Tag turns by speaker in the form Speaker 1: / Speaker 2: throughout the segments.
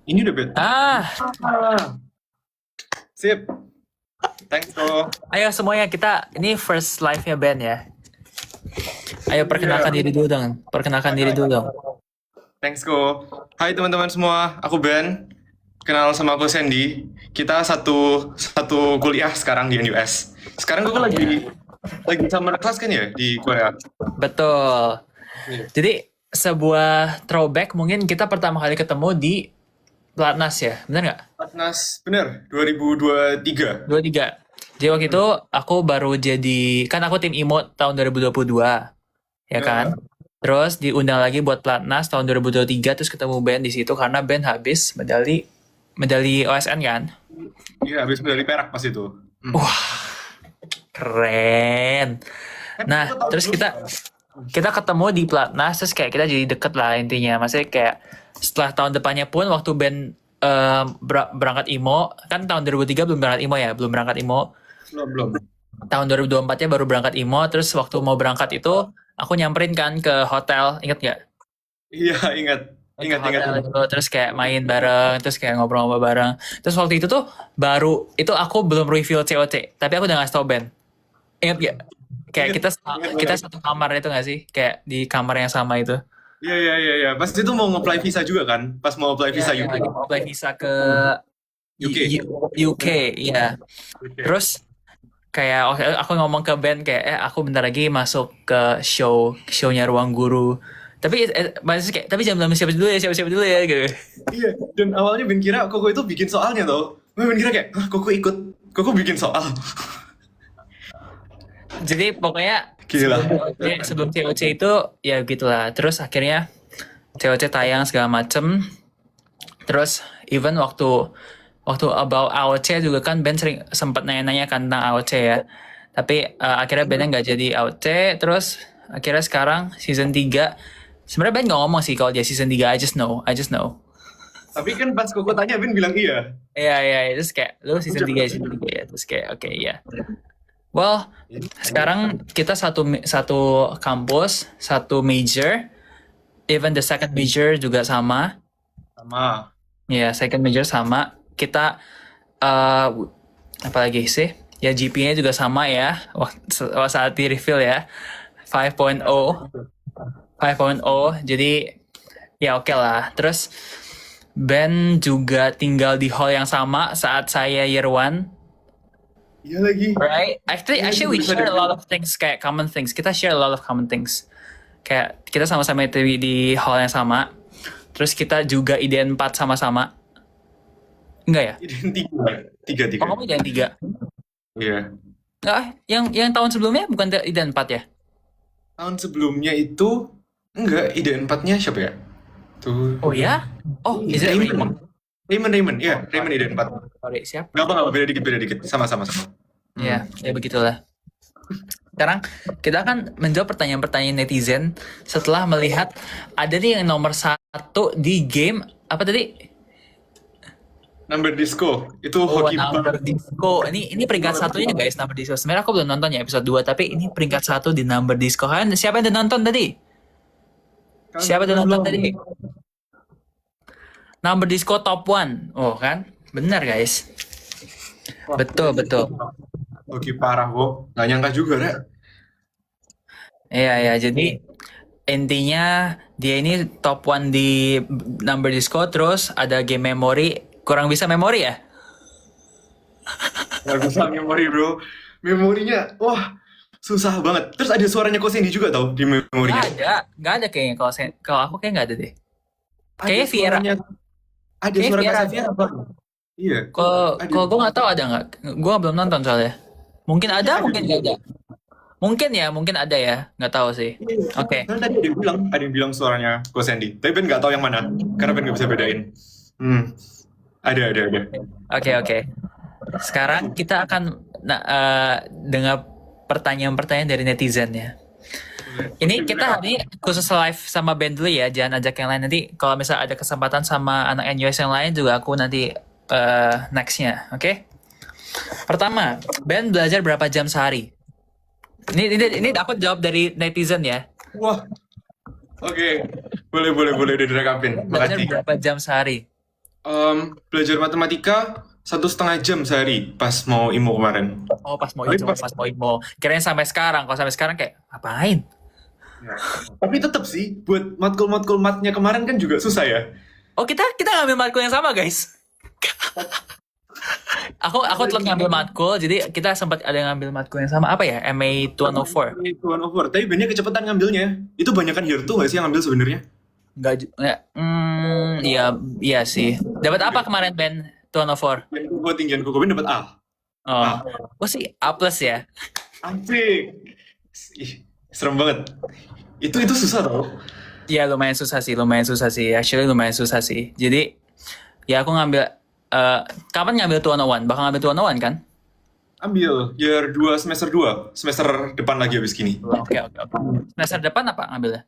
Speaker 1: Ini udah bet.
Speaker 2: Ah,
Speaker 1: Sip. Thanks bro.
Speaker 2: ayo semuanya kita ini first live-nya Ben ya. Ayo perkenalkan diri dulu dong. Perkenalkan diri dulu dong.
Speaker 1: Thanks ko. Hai teman-teman semua, aku Ben. Kenal sama aku Sandy. Kita satu kuliah sekarang di NUS. Sekarang gue lagi summer class kan ya di Korea.
Speaker 2: Betul.
Speaker 1: Iya.
Speaker 2: Jadi sebuah throwback mungkin kita pertama kali ketemu di Platnas ya, bener nggak?
Speaker 1: Platnas bener 2023.
Speaker 2: 23. Jadi waktu itu aku baru kan aku tim IMO tahun 2022, ya kan? Terus diundang lagi buat Platnas tahun 2023, terus ketemu Ben di situ karena Ben habis medali OSN kan?
Speaker 1: Iya, habis medali perak pas itu.
Speaker 2: Keren. Nah, terus kita ketemu di Platnas, terus kayak kita jadi deket lah intinya. Maksudnya kayak setelah tahun depannya pun waktu Ben berangkat IMO, kan tahun 2003 belum berangkat IMO ya, belum berangkat IMO.
Speaker 1: Belum.
Speaker 2: Tahun 2024-nya baru berangkat IMO, terus waktu mau berangkat itu aku nyamperin kan ke hotel, inget gak?
Speaker 1: Iya, ingat.
Speaker 2: Hotel itu, terus kayak main bareng, terus kayak ngobrol-ngobrol bareng. Terus waktu itu tuh itu aku belum reveal COC, tapi aku udah ngasih tau Ben. Ingat gak? Kayak kita satu kamar itu gak sih? Kayak di kamar yang sama itu.
Speaker 1: Iya. Pas itu mau nge-apply visa juga kan? Pas mau apply visa
Speaker 2: Iya,
Speaker 1: UK.
Speaker 2: lagi mau apply visa ke
Speaker 1: UK.
Speaker 2: UK, iya. Terus kayak aku ngomong ke Ben kayak aku bentar lagi masuk ke shownya Ruang Guru. Tapi maksudnya kayak tapi jangan bilang siapa dulu ya gitu.
Speaker 1: Iya, dan awalnya Ben kira Koko itu bikin soalnya tau. Ben kira kayak, Koko ikut, Koko bikin soal.
Speaker 2: Jadi pokoknya
Speaker 1: Gila.
Speaker 2: sebelum COC itu ya gitulah. Terus akhirnya COC tayang segala macem. Terus even waktu about AOC juga kan Ben sempat nanya-nanya kan tentang AOC ya. Tapi akhirnya Ben nggak jadi AOC. Terus akhirnya sekarang season 3. Sebenarnya Ben nggak ngomong sih kalau dia season 3. I just know.
Speaker 1: Tapi kan pas Koko tanya, Ben bilang iya.
Speaker 2: Iya. Terus kayak lu season 3 ya. Terus kayak oke, iya. Well, sekarang kita satu kampus, satu major. Even the second major juga sama.
Speaker 1: Sama.
Speaker 2: Ya, second major sama. Kita apa lagi sih? Ya GPA juga sama ya. Saat di reveal ya. 5.0. Jadi ya oke lah. Terus Ben juga tinggal di hall yang sama saat saya year 1.
Speaker 1: Iya lagi.
Speaker 2: Right? Actually we share a lot of things, kayak common things. Kita share a lot of common things. Kayak kita sama-sama di hall yang sama. Terus kita juga IDN 4 sama-sama. Enggak ya?
Speaker 1: IDN 3.
Speaker 2: Oh, kamu IDN 3?
Speaker 1: Iya.
Speaker 2: Enggak, yang tahun sebelumnya bukan IDN 4 ya?
Speaker 1: Tahun sebelumnya itu, enggak, IDN 4-nya siapa ya? Tuh.
Speaker 2: Oh ya? Oh, is it Raymond?
Speaker 1: Raymond, iya. Raymond IDN 4.
Speaker 2: Sorry, siapa?
Speaker 1: Nggak apa, beda dikit. Sama.
Speaker 2: Ya begitulah. Sekarang kita akan menjawab pertanyaan-pertanyaan netizen setelah melihat ada nih yang nomor 1 di game apa tadi?
Speaker 1: Number Disco, itu hoki
Speaker 2: Number Disco. Ini peringkat satunya guys, Number Disco. Sebenarnya aku belum nonton ya episode 2, tapi ini peringkat 1 di Number Disco. Kan siapa yang udah nonton tadi? Number Disco top 1. Oh kan? Benar guys. Betul.
Speaker 1: Hoki parah, kok. Nggak nyangka juga, Rek.
Speaker 2: Iya, jadi intinya dia ini top 1 di Number Disco, terus ada game memory, kurang bisa memori ya?
Speaker 1: Nggak bisa memori, bro. Memorinya, wah, susah banget. Terus ada suaranya Kosendi juga tau di memorinya.
Speaker 2: Nggak ada kayaknya. Kalau aku kayak nggak ada deh. Kayaknya
Speaker 1: Ada
Speaker 2: Viera.
Speaker 1: Ada
Speaker 2: Kayaknya
Speaker 1: suara
Speaker 2: Viera.
Speaker 1: Kak Viera, Bang. Iya.
Speaker 2: Kalau gue nggak tahu ada nggak. Gue belum nonton soalnya. Mungkin ada, mungkin nggak ada. Mungkin ada ya. Nggak tahu sih. Oke.
Speaker 1: Kan tadi ada yang bilang suaranya Kosendi. Tapi Ben nggak tahu yang mana. Karena Ben nggak bisa bedain. Ada.
Speaker 2: Oke. Sekarang kita akan dengar pertanyaan-pertanyaan dari netizen ya. Ini kita hari ini khusus live sama Ben dulu ya, jangan ajak yang lain. Nanti kalau misalnya ada kesempatan sama anak NUS yang lain juga aku nanti nextnya, oke? Pertama, Ben belajar berapa jam sehari? Ini aku jawab dari netizen ya.
Speaker 1: Wah. Oke. Boleh udah direkapin.
Speaker 2: Belajar
Speaker 1: Makasih.
Speaker 2: berapa jam sehari?
Speaker 1: Belajar matematika 1,5 jam sehari pas mau IMO kemarin.
Speaker 2: Oh, pas mau
Speaker 1: Tapi
Speaker 2: itu, pas mau imo. Kirain sampai sekarang. Kalau sampai sekarang kayak ngapain?
Speaker 1: tapi tetap sih buat matkul-matkul matnya kemarin kan juga susah ya.
Speaker 2: Oh, kita ngambil matkul yang sama, guys. Aku telat ngambil matkul, jadi kita sempat ada ngambil matkul yang sama. Apa ya? MA 204.
Speaker 1: Itu one over. Tapi banyak kecepatan ngambilnya. Itu banyakan year 2 nggak sih yang ngambil sebenarnya?
Speaker 2: Enggak. Iya, iya sih. Dapat apa kemarin, Ben? 204.
Speaker 1: Yang gue tinggian gue dapat A.
Speaker 2: Oh, gue sih A plus ya.
Speaker 1: Asik. Ih, serem banget. Itu susah tau.
Speaker 2: Ya lumayan susah sih. Actually lumayan susah sih. Jadi ya aku ngambil kapan ngambil 201? Bakal ngambil 201 kan?
Speaker 1: Ambil year 2 semester 2. Semester depan lagi habis gini.
Speaker 2: Oke. Semester depan apa ngambilnya?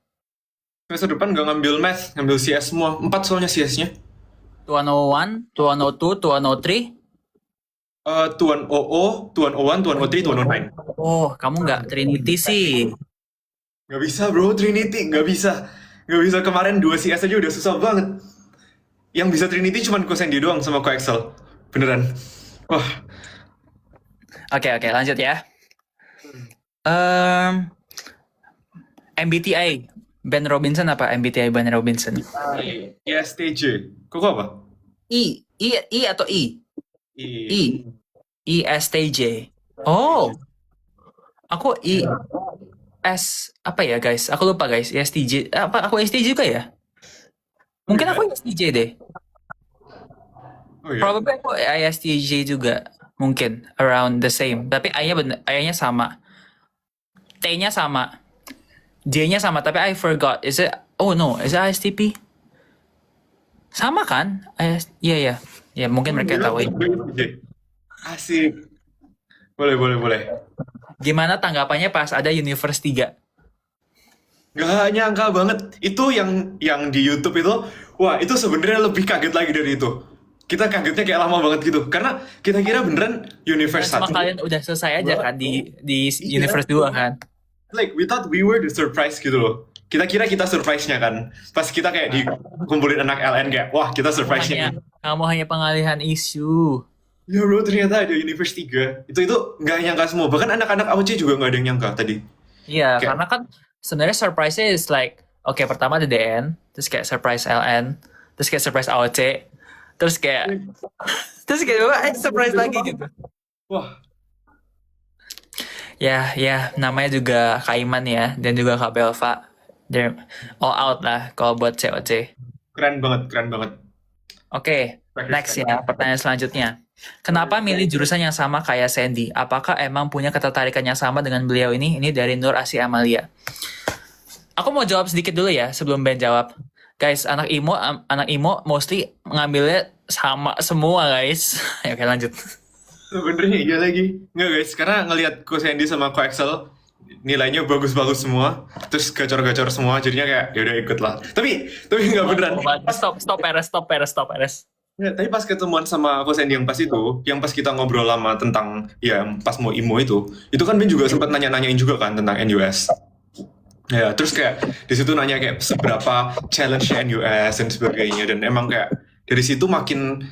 Speaker 1: Semester depan nggak ngambil math, ngambil CS semua. 4 soalnya CS-nya.
Speaker 2: 201, 202, 203.
Speaker 1: Tuan OO, Tuan O1, Tuan O3, Tuan O9.
Speaker 2: Oh, kamu nggak Trinity sih.
Speaker 1: Nggak bisa bro, Trinity. Nggak bisa. Nggak bisa, kemarin 2 CS aja udah susah banget. Yang bisa Trinity cuma Cosendi doang sama Coexcel. Beneran. Wah,
Speaker 2: Oke, lanjut ya. MBTI Ben Robinson apa MBTI Ben Robinson?
Speaker 1: ISTJ. Kok apa?
Speaker 2: I atau I?
Speaker 1: I.
Speaker 2: ISTJ. Oh, aku S apa ya guys? Aku lupa guys. ISTJ. Apa aku ISTJ juga ya? Mungkin aku ISTJ deh.
Speaker 1: Oh iya.
Speaker 2: Probably aku ISTJ juga. Mungkin around the same. Tapi I-nya sama. T-nya sama. J-nya sama. Tapi I forgot. Is it? Oh no. Is it ISTP? Sama kan? Iya. Ya mungkin mereka tahu.
Speaker 1: ISTJ. Asik. Boleh.
Speaker 2: Gimana tanggapannya pas ada Universe 3?
Speaker 1: Gak nyangka banget. Itu yang di YouTube itu, wah itu sebenarnya lebih kaget lagi dari itu. Kita kagetnya kayak lama banget gitu. Karena kita kira beneran Universe
Speaker 2: Sama
Speaker 1: 1.
Speaker 2: kalian udah selesai aja kan di Universe 2 kan?
Speaker 1: Like, we thought we were the surprise gitu loh. Kita kira kita surprise-nya kan. Pas kita kayak dikumpulin anak LN kayak, wah kita surprise-nya.
Speaker 2: Kamu hanya pengalihan isu.
Speaker 1: Ya bro, ternyata ada Universe 3. Itu nggak nyangka semua. Bahkan anak-anak AOC juga nggak ada yang nyangka tadi.
Speaker 2: Iya,
Speaker 1: Kayak-
Speaker 2: karena kan sebenarnya surprise-nya is like, oke, pertama ada DN, terus kayak surprise LN, terus kayak surprise AOC, terus kayak surprise lagi gitu.
Speaker 1: Wah,
Speaker 2: Ya, namanya juga Kak Iman ya, dan juga Kak Belva. They're all out lah kalau buat COC.
Speaker 1: keren banget.
Speaker 2: Oke, next ya, pertanyaan selanjutnya. Kenapa milih jurusan yang sama kayak Sandy? Apakah emang punya ketertarikan yang sama dengan beliau ini? Ini dari Nur Asia Amalia. Aku mau jawab sedikit dulu ya sebelum Ben jawab. Guys, anak IMO mostly ngambilnya sama semua guys. Oke, lanjut.
Speaker 1: sebenarnya iya lagi. Nggak guys, karena ngelihat Cosendi sama Coexcel nilainya bagus-bagus semua. Terus gacor-gacor semua, jadinya kayak ya udah ikut lah. Tapi nggak beneran.
Speaker 2: Stop Eres.
Speaker 1: Ya, tapi pas ketemuan sama Cosendi yang pas itu, yang pas kita ngobrol lama tentang ya pas mau IMO itu kan Ben juga sempat nanya-nanyain juga kan tentang NUS. Ya, terus kayak di situ nanya kayak seberapa challenge-nya NUS dan sebagainya, dan emang kayak dari situ makin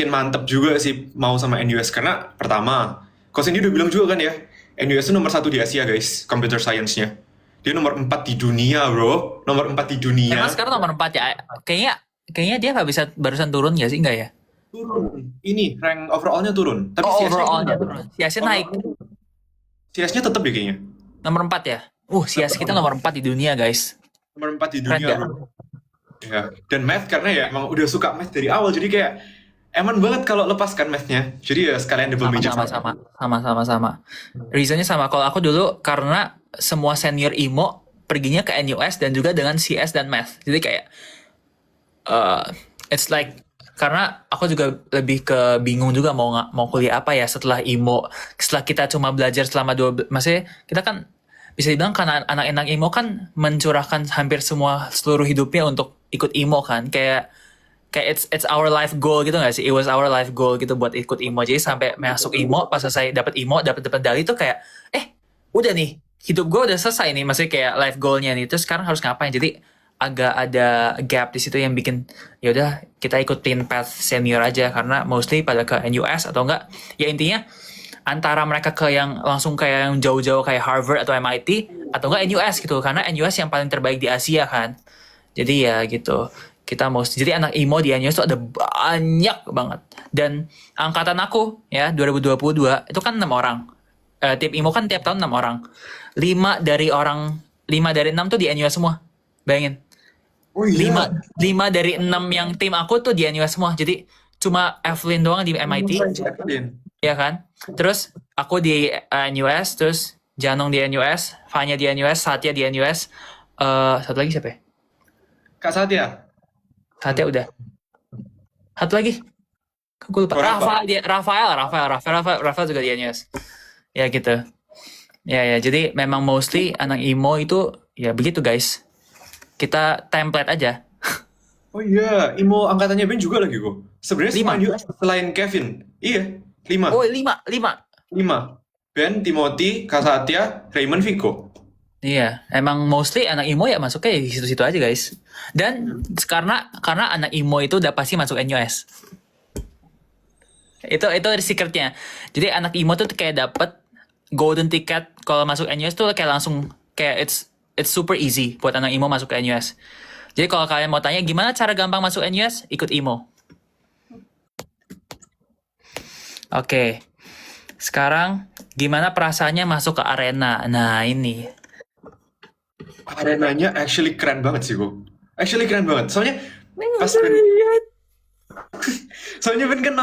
Speaker 1: mantep juga sih mau sama NUS karena pertama, Cosendi udah bilang juga kan ya, NUS itu nomor 1 di Asia guys, computer science-nya. Dia nomor 4 di dunia bro, nomor 4 di dunia.
Speaker 2: Emang sekarang nomor 4 ya? Kayaknya dia nggak bisa barusan turun ya sih, enggak ya?
Speaker 1: Turun. Ini rank overall-nya turun. Tapi
Speaker 2: Oh,
Speaker 1: CS-nya
Speaker 2: overall-nya turun. CS-nya naik.
Speaker 1: CS-nya tetap ya kayaknya.
Speaker 2: Nomor 4 ya? CS kita nomor 4 di dunia, guys.
Speaker 1: Nomor 4 di
Speaker 2: Keren
Speaker 1: dunia
Speaker 2: nggak?
Speaker 1: bro. Ya. Dan math karena ya emang udah suka math dari awal, jadi kayak eman banget kalau lepaskan math-nya. Jadi ya sekalian double major.
Speaker 2: Sama. Reasonnya sama. Kalau aku dulu karena semua senior IMO perginya ke NUS dan juga dengan CS dan math. Jadi kayak it's like karena aku juga lebih ke bingung juga mau kuliah apa ya setelah IMO. Setelah kita cuma belajar selama maksudnya kita kan bisa dibilang karena anak-anak IMO kan mencurahkan hampir seluruh hidupnya untuk ikut IMO kan. Kayak it's our life goal gitu gak sih? It was our life goal gitu buat ikut IMO. Jadi sampai masuk IMO, pas selesai dapat IMO, dapat medali itu kayak udah nih, hidup gue udah selesai nih. Maksudnya kayak life goalnya nih. Terus sekarang harus ngapain? Jadi agak ada gap di situ yang bikin ya udah kita ikutin path senior aja karena mostly pada ke NUS atau enggak ya intinya antara mereka ke yang langsung kayak yang jauh-jauh kayak Harvard atau MIT atau enggak NUS gitu karena NUS yang paling terbaik di Asia kan jadi ya gitu kita mau jadi anak IMO di NUS tuh ada banyak banget dan angkatan aku ya 2022 itu kan 6 orang. Tim IMO kan tiap tahun 6 orang 5 dari 6 tuh di NUS semua bayangin
Speaker 1: Oh
Speaker 2: 5 dari 6 yang tim aku tuh di NUS semua. Jadi cuma Evelyn doang di MIT, ya kan? Terus aku di NUS, terus Janong di NUS, Fanya di NUS, Satya di NUS. Satu lagi siapa ya?
Speaker 1: Kak Satya.
Speaker 2: Satya udah. Satu lagi. Aku lupa.
Speaker 1: Oh, Rafa.
Speaker 2: Rafael juga di NUS. Ya gitu. Ya, jadi memang mostly anak IMO itu ya begitu guys. Kita template aja.
Speaker 1: Oh iya, Imo angkatannya Ben juga lagi kok. Sebenarnya semua
Speaker 2: 5.
Speaker 1: US selain Kevin. Iya, 5.
Speaker 2: Oh, 5.
Speaker 1: 5. Ben, Timothy, Kak Satya, Raymond, Vico.
Speaker 2: Iya, emang mostly anak IMO ya masuknya di situ-situ aja guys. Dan karena anak IMO itu udah pasti masuk NUS. Itu secretnya. Jadi anak IMO tuh kayak dapet golden ticket kalau masuk NUS tuh kayak langsung kayak it's super easy buat anak IMO masuk ke NUS. Jadi kalau kalian mau tanya gimana cara gampang masuk NUS, ikut IMO. Oke. Sekarang gimana perasaannya masuk ke arena? Nah, ini.
Speaker 1: Arenanya actually keren banget sih kok. Actually keren banget. Soalnya pas Soalnya Ben kan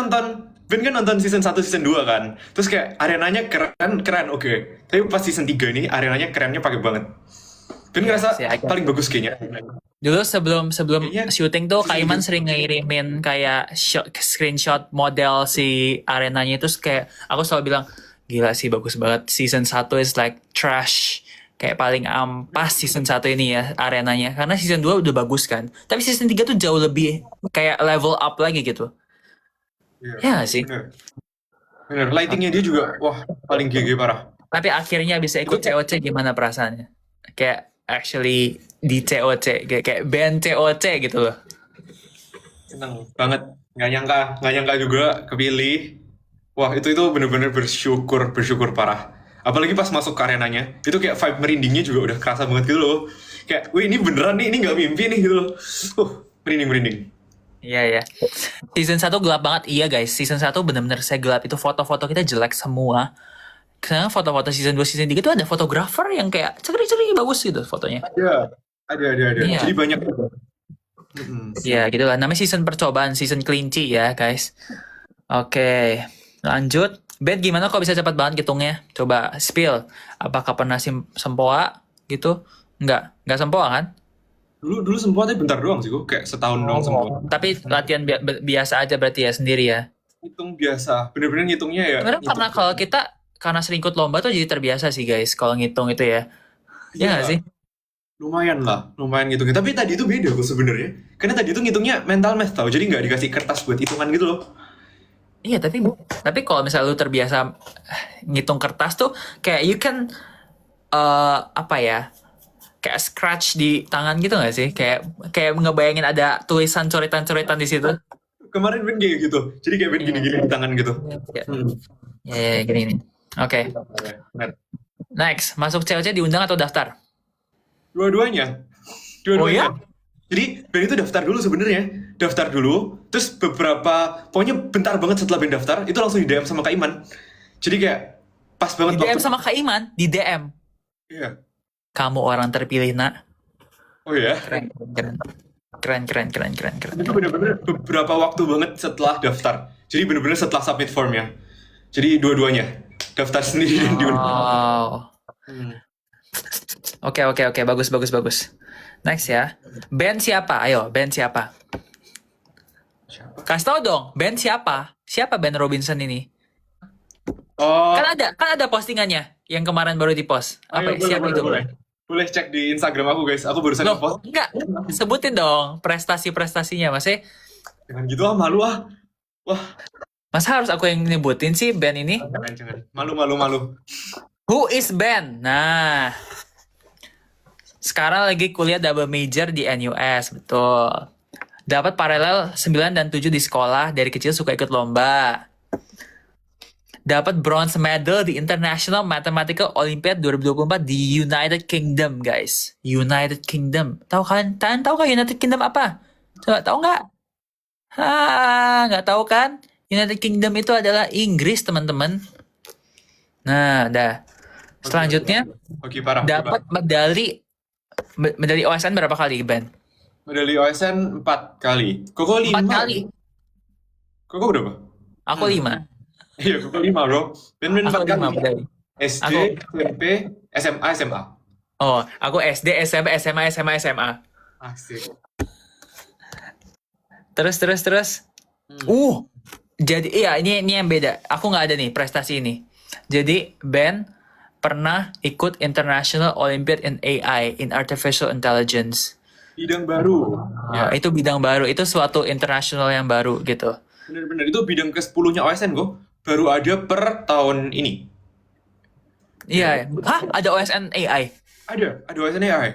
Speaker 1: nonton season 1 season 2 kan. Terus kayak arenanya keren oke. Tapi pas season 3 ini arenanya kerennya pakai banget. Ben ngerasa
Speaker 2: Yes, ya,
Speaker 1: paling bagus kayaknya.
Speaker 2: Dulu sebelum
Speaker 1: Kayaknya
Speaker 2: syuting tuh Kaiman sering ngirimin kayak screenshot model si arenanya terus kayak aku selalu bilang gila sih bagus banget season 1 is like trash kayak paling ampas season 1 ini ya arenanya karena season 2 udah bagus kan tapi season 3 tuh jauh lebih kayak level up lagi gitu
Speaker 1: Iya,
Speaker 2: ya nggak sih
Speaker 1: bener. Lightingnya dia juga wah paling GG parah.
Speaker 2: tapi akhirnya bisa ikut COC gimana perasaannya kayak actually di COC kayak band COC gitu loh
Speaker 1: Seneng banget. Nggak nyangka juga kepilih. Wah, itu bener-bener bersyukur parah. Apalagi pas masuk ke arenanya, itu kayak vibe merindingnya juga udah kerasa banget gitu loh. Kayak, wih ini beneran nih, ini nggak mimpi nih gitu loh. Merinding.
Speaker 2: Iya. Season 1 gelap banget. Iya guys, season 1 bener-bener saya gelap. Itu foto-foto kita jelek semua. Karena foto-foto season 2, season 3 itu ada fotografer yang kayak ceri-ceri bagus gitu fotonya.
Speaker 1: Ada.
Speaker 2: Iya.
Speaker 1: Jadi banyak.
Speaker 2: Ya gitu lah. Namanya season percobaan, season kelinci ya guys. Oke, lanjut. Ben gimana kok bisa cepat banget hitungnya? Coba spill. Apakah pernah sempoa gitu? Enggak sempoa kan?
Speaker 1: Dulu sempat tapi bentar doang sih kok, kayak setahun doang sempat.
Speaker 2: Tapi latihan biasa aja berarti ya sendiri ya.
Speaker 1: Hitung biasa, bener-bener ngitungnya ya.
Speaker 2: Sebenarnya karena kalau kita karena sering ikut lomba tuh jadi terbiasa sih guys kalau ngitung itu ya. Ya nggak sih?
Speaker 1: Lumayan ngitungnya. Tapi tadi itu beda kok sebenarnya. Karena tadi itu ngitungnya mental math tau, jadi nggak dikasih kertas buat hitungan gitu loh.
Speaker 2: Iya tapi kalau misalnya lu terbiasa ngitung kertas tuh kayak you can apa ya? Kayak scratch di tangan gitu nggak sih? Kayak ngebayangin ada tulisan coretan-coretan di situ.
Speaker 1: Kemarin Ben kayak gitu. Jadi kayak Ben gini-gini di tangan gitu.
Speaker 2: Ya, gini. Oke. Next, masuk COC diundang atau daftar?
Speaker 1: Dua-duanya.
Speaker 2: Oh ya?
Speaker 1: Jadi Ben itu daftar dulu, terus pokoknya bentar banget setelah Ben daftar, itu langsung di DM sama Kak Iman. Jadi kayak pas banget
Speaker 2: Di DM sama Kak Iman, di DM.
Speaker 1: Iya.
Speaker 2: Kamu orang terpilih, nak.
Speaker 1: Oh ya?
Speaker 2: Keren.
Speaker 1: Itu bener-bener beberapa waktu banget setelah daftar. Jadi bener-bener setelah submit formnya. Jadi dua-duanya. Daftar sendiri dan diundang.
Speaker 2: Wow. Oke. Bagus. Next ya. Band siapa? Ayo, band siapa? Kasih tau dong, band siapa? Siapa band Robinson ini?
Speaker 1: Oh.
Speaker 2: Kan ada postingannya yang kemarin baru di-post. Apa? Siapa itu?
Speaker 1: Boleh cek di Instagram aku guys. Aku barusan nge-post.
Speaker 2: Enggak. Sebutin dong prestasi-prestasinya, Mas.
Speaker 1: Jangan gitu malu ah. Wah.
Speaker 2: Masa harus aku yang nyebutin sih band ini?
Speaker 1: Jangan. Malu.
Speaker 2: Who is band? Nah. Sekarang lagi kuliah double major di NUS, betul. Dapat paralel 9 dan 7 di sekolah, dari kecil suka ikut lomba. Dapat bronze medal di International Mathematical Olympiad 2024 di United Kingdom, guys. United Kingdom. Tahu kalian tahu kan United Kingdom apa? Coba tahu nggak? Nggak tahu kan? United Kingdom itu adalah Inggris, teman-teman. Nah, dah. Selanjutnya
Speaker 1: Oke, parah.
Speaker 2: dapat medali OSN berapa kali, Ben?
Speaker 1: Medali OSN 4 kali. Koko 5.
Speaker 2: 4 kali.
Speaker 1: Koko berapa?
Speaker 2: Aku 5.
Speaker 1: Iya, Koko 5, bro. Ben
Speaker 2: Aku
Speaker 1: 4 kali.
Speaker 2: 5 medali.
Speaker 1: SD,
Speaker 2: Aku-
Speaker 1: SMP, SMA, SMA.
Speaker 2: Oh, aku SD, SMP, SMA, SMA.
Speaker 1: Asik.
Speaker 2: Terus. Jadi iya ini yang beda. Aku nggak ada nih prestasi ini. Jadi Ben pernah ikut International Olympiad in AI, in Artificial Intelligence.
Speaker 1: Bidang baru. Ya,
Speaker 2: Itu bidang baru, itu suatu internasional yang baru gitu.
Speaker 1: bener-bener. Itu bidang ke-10-nya OSN, kok. Baru ada per tahun ini.
Speaker 2: Iya. Hah? Ada OSN AI?
Speaker 1: Ada OSN AI.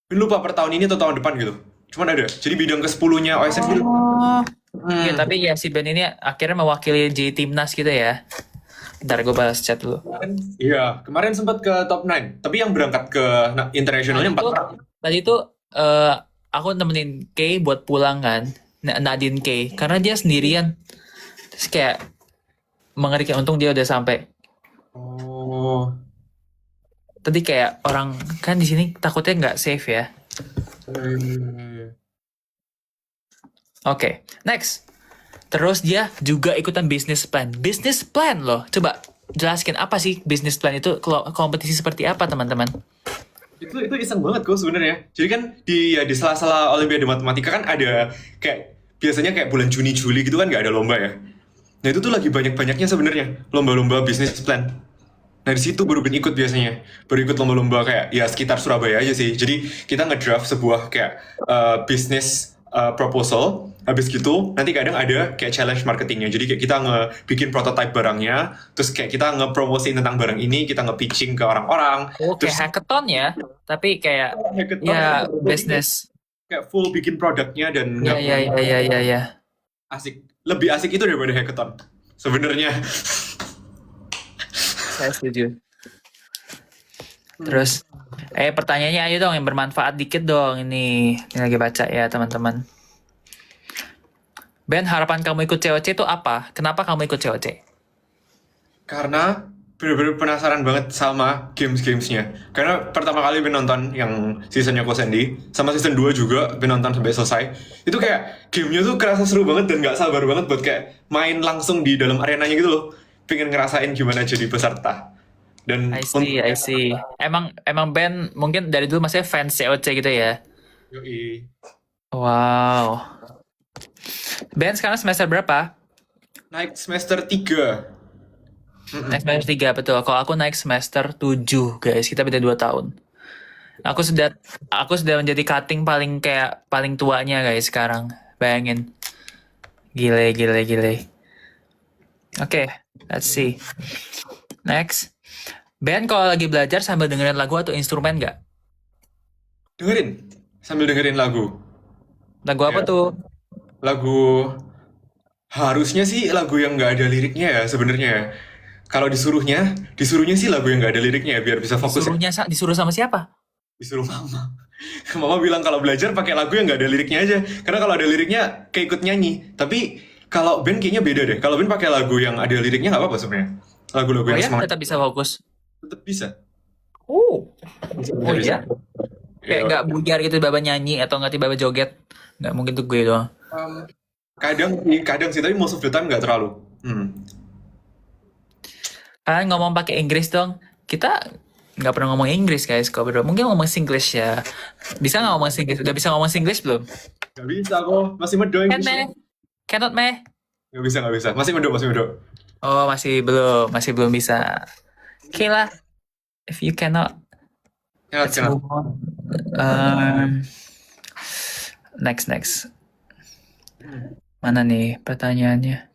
Speaker 1: Ben lupa per tahun ini atau tahun depan gitu. Cuman ada. Jadi bidang ke-10-nya OSN gitu.
Speaker 2: Oh. Iya, tapi ya si Ben ini akhirnya mewakili J Timnas gitu ya. Ntar gue balas chat dulu.
Speaker 1: Iya, kemarin sempat ke top 9. Tapi yang berangkat ke internasionalnya 4 orang.
Speaker 2: Tadi itu aku nemenin Kay buat pulang kan, Nadine Kay, karena dia sendirian. Terus kayak mengerikan, untung dia udah sampai.
Speaker 1: Oh.
Speaker 2: Tadi kayak orang kan di sini takutnya nggak safe ya. Oke, next. Terus dia juga ikutan business plan. Business plan loh. Coba jelaskan apa sih business plan itu, kompetisi seperti apa teman-teman?
Speaker 1: Itu iseng banget kok sebenarnya. Jadi kan di sela-sela Olimpiade Matematika kan ada kayak biasanya kayak bulan Juni Juli gitu kan nggak ada lomba ya. Nah itu tuh lagi banyak-banyaknya sebenarnya lomba-lomba business plan. Nah di situ baru Ben ikut biasanya, baru ikut lomba-lomba kayak ya sekitar Surabaya aja sih. Jadi kita ngedraft sebuah kayak business proposal. Habis gitu nanti kadang ada kayak challenge marketingnya. Jadi kayak kita ngebikin prototype barangnya, terus kayak kita ngepromosiin tentang barang ini, kita nge-pitching ke orang-orang.
Speaker 2: Oh, kayak hackathon ya, tapi kayak
Speaker 1: Hackathon,
Speaker 2: ya
Speaker 1: full
Speaker 2: business.
Speaker 1: kayak full bikin produknya dan
Speaker 2: Ya.
Speaker 1: asik, lebih asik itu daripada hackathon sebenarnya.
Speaker 2: Saya setuju. Terus, pertanyaannya ayo dong yang bermanfaat dikit dong ini. Ini lagi baca ya teman-teman. Ben, harapan kamu ikut COC itu apa? Kenapa kamu ikut COC?
Speaker 1: Karena bener-bener penasaran banget sama gamesnya. Karena pertama kali Ben nonton yang seasonnya Ko Sandy, sama season 2 juga Ben nonton sampai selesai. Itu kayak gamenya tuh kerasa seru banget dan gak sabar banget buat kayak main langsung di dalam arenanya gitu loh. Pengen ngerasain gimana jadi peserta. Dan
Speaker 2: I see. Emang Ben mungkin dari dulu masih fans COC gitu ya?
Speaker 1: Yoi.
Speaker 2: Wow. Ben sekarang semester berapa?
Speaker 1: Naik semester 3.
Speaker 2: Naik semester 3, betul. Kalau aku naik semester 7, guys. Kita beda 2 tahun. Aku sudah menjadi cutting paling tuanya, guys, sekarang. Bayangin. Gile. Oke, let's see. Next. Ben, kalau lagi belajar sambil dengerin lagu atau instrumen nggak?
Speaker 1: Sambil dengerin lagu.
Speaker 2: Lagu apa
Speaker 1: Ya.
Speaker 2: tuh?
Speaker 1: Lagu harusnya sih lagu yang nggak ada liriknya ya sebenarnya ya. Kalau disuruhnya sih lagu yang nggak ada liriknya ya biar bisa fokus ya.
Speaker 2: Disuruh sama siapa?
Speaker 1: Disuruh mama. Mama bilang kalau belajar pakai lagu yang nggak ada liriknya aja. Karena kalau ada liriknya kayak ikut nyanyi. Tapi kalau Ben kayaknya beda deh. Kalau Ben pakai lagu yang ada liriknya nggak apa-apa sebenarnya. Lagu-lagu
Speaker 2: Oh
Speaker 1: yang
Speaker 2: ya,
Speaker 1: semangat
Speaker 2: tetap bisa fokus.
Speaker 1: tetap bisa.
Speaker 2: Oh
Speaker 1: Bisa.
Speaker 2: iya? Kayak nggak buyar gitu tiba-tiba nyanyi atau nggak tiba-tiba joget. Nggak mungkin tuh gue doang.
Speaker 1: Kadang sih tapi most of the time nggak terlalu.
Speaker 2: Kalian ngomong pakai Inggris dong. Kita nggak pernah ngomong Inggris guys. Kalau berdua mungkin ngomong Singlish ya. Bisa nggak ngomong Singlish? Udah bisa ngomong Singlish belum?
Speaker 1: Nggak bisa kok. Masih medo English.
Speaker 2: Cannot meh?
Speaker 1: Nggak bisa. Masih medo.
Speaker 2: Oh masih belum bisa. Oke lah. If you cannot, let's
Speaker 1: Cannot.
Speaker 2: move on. Next. Mana nih pertanyaannya?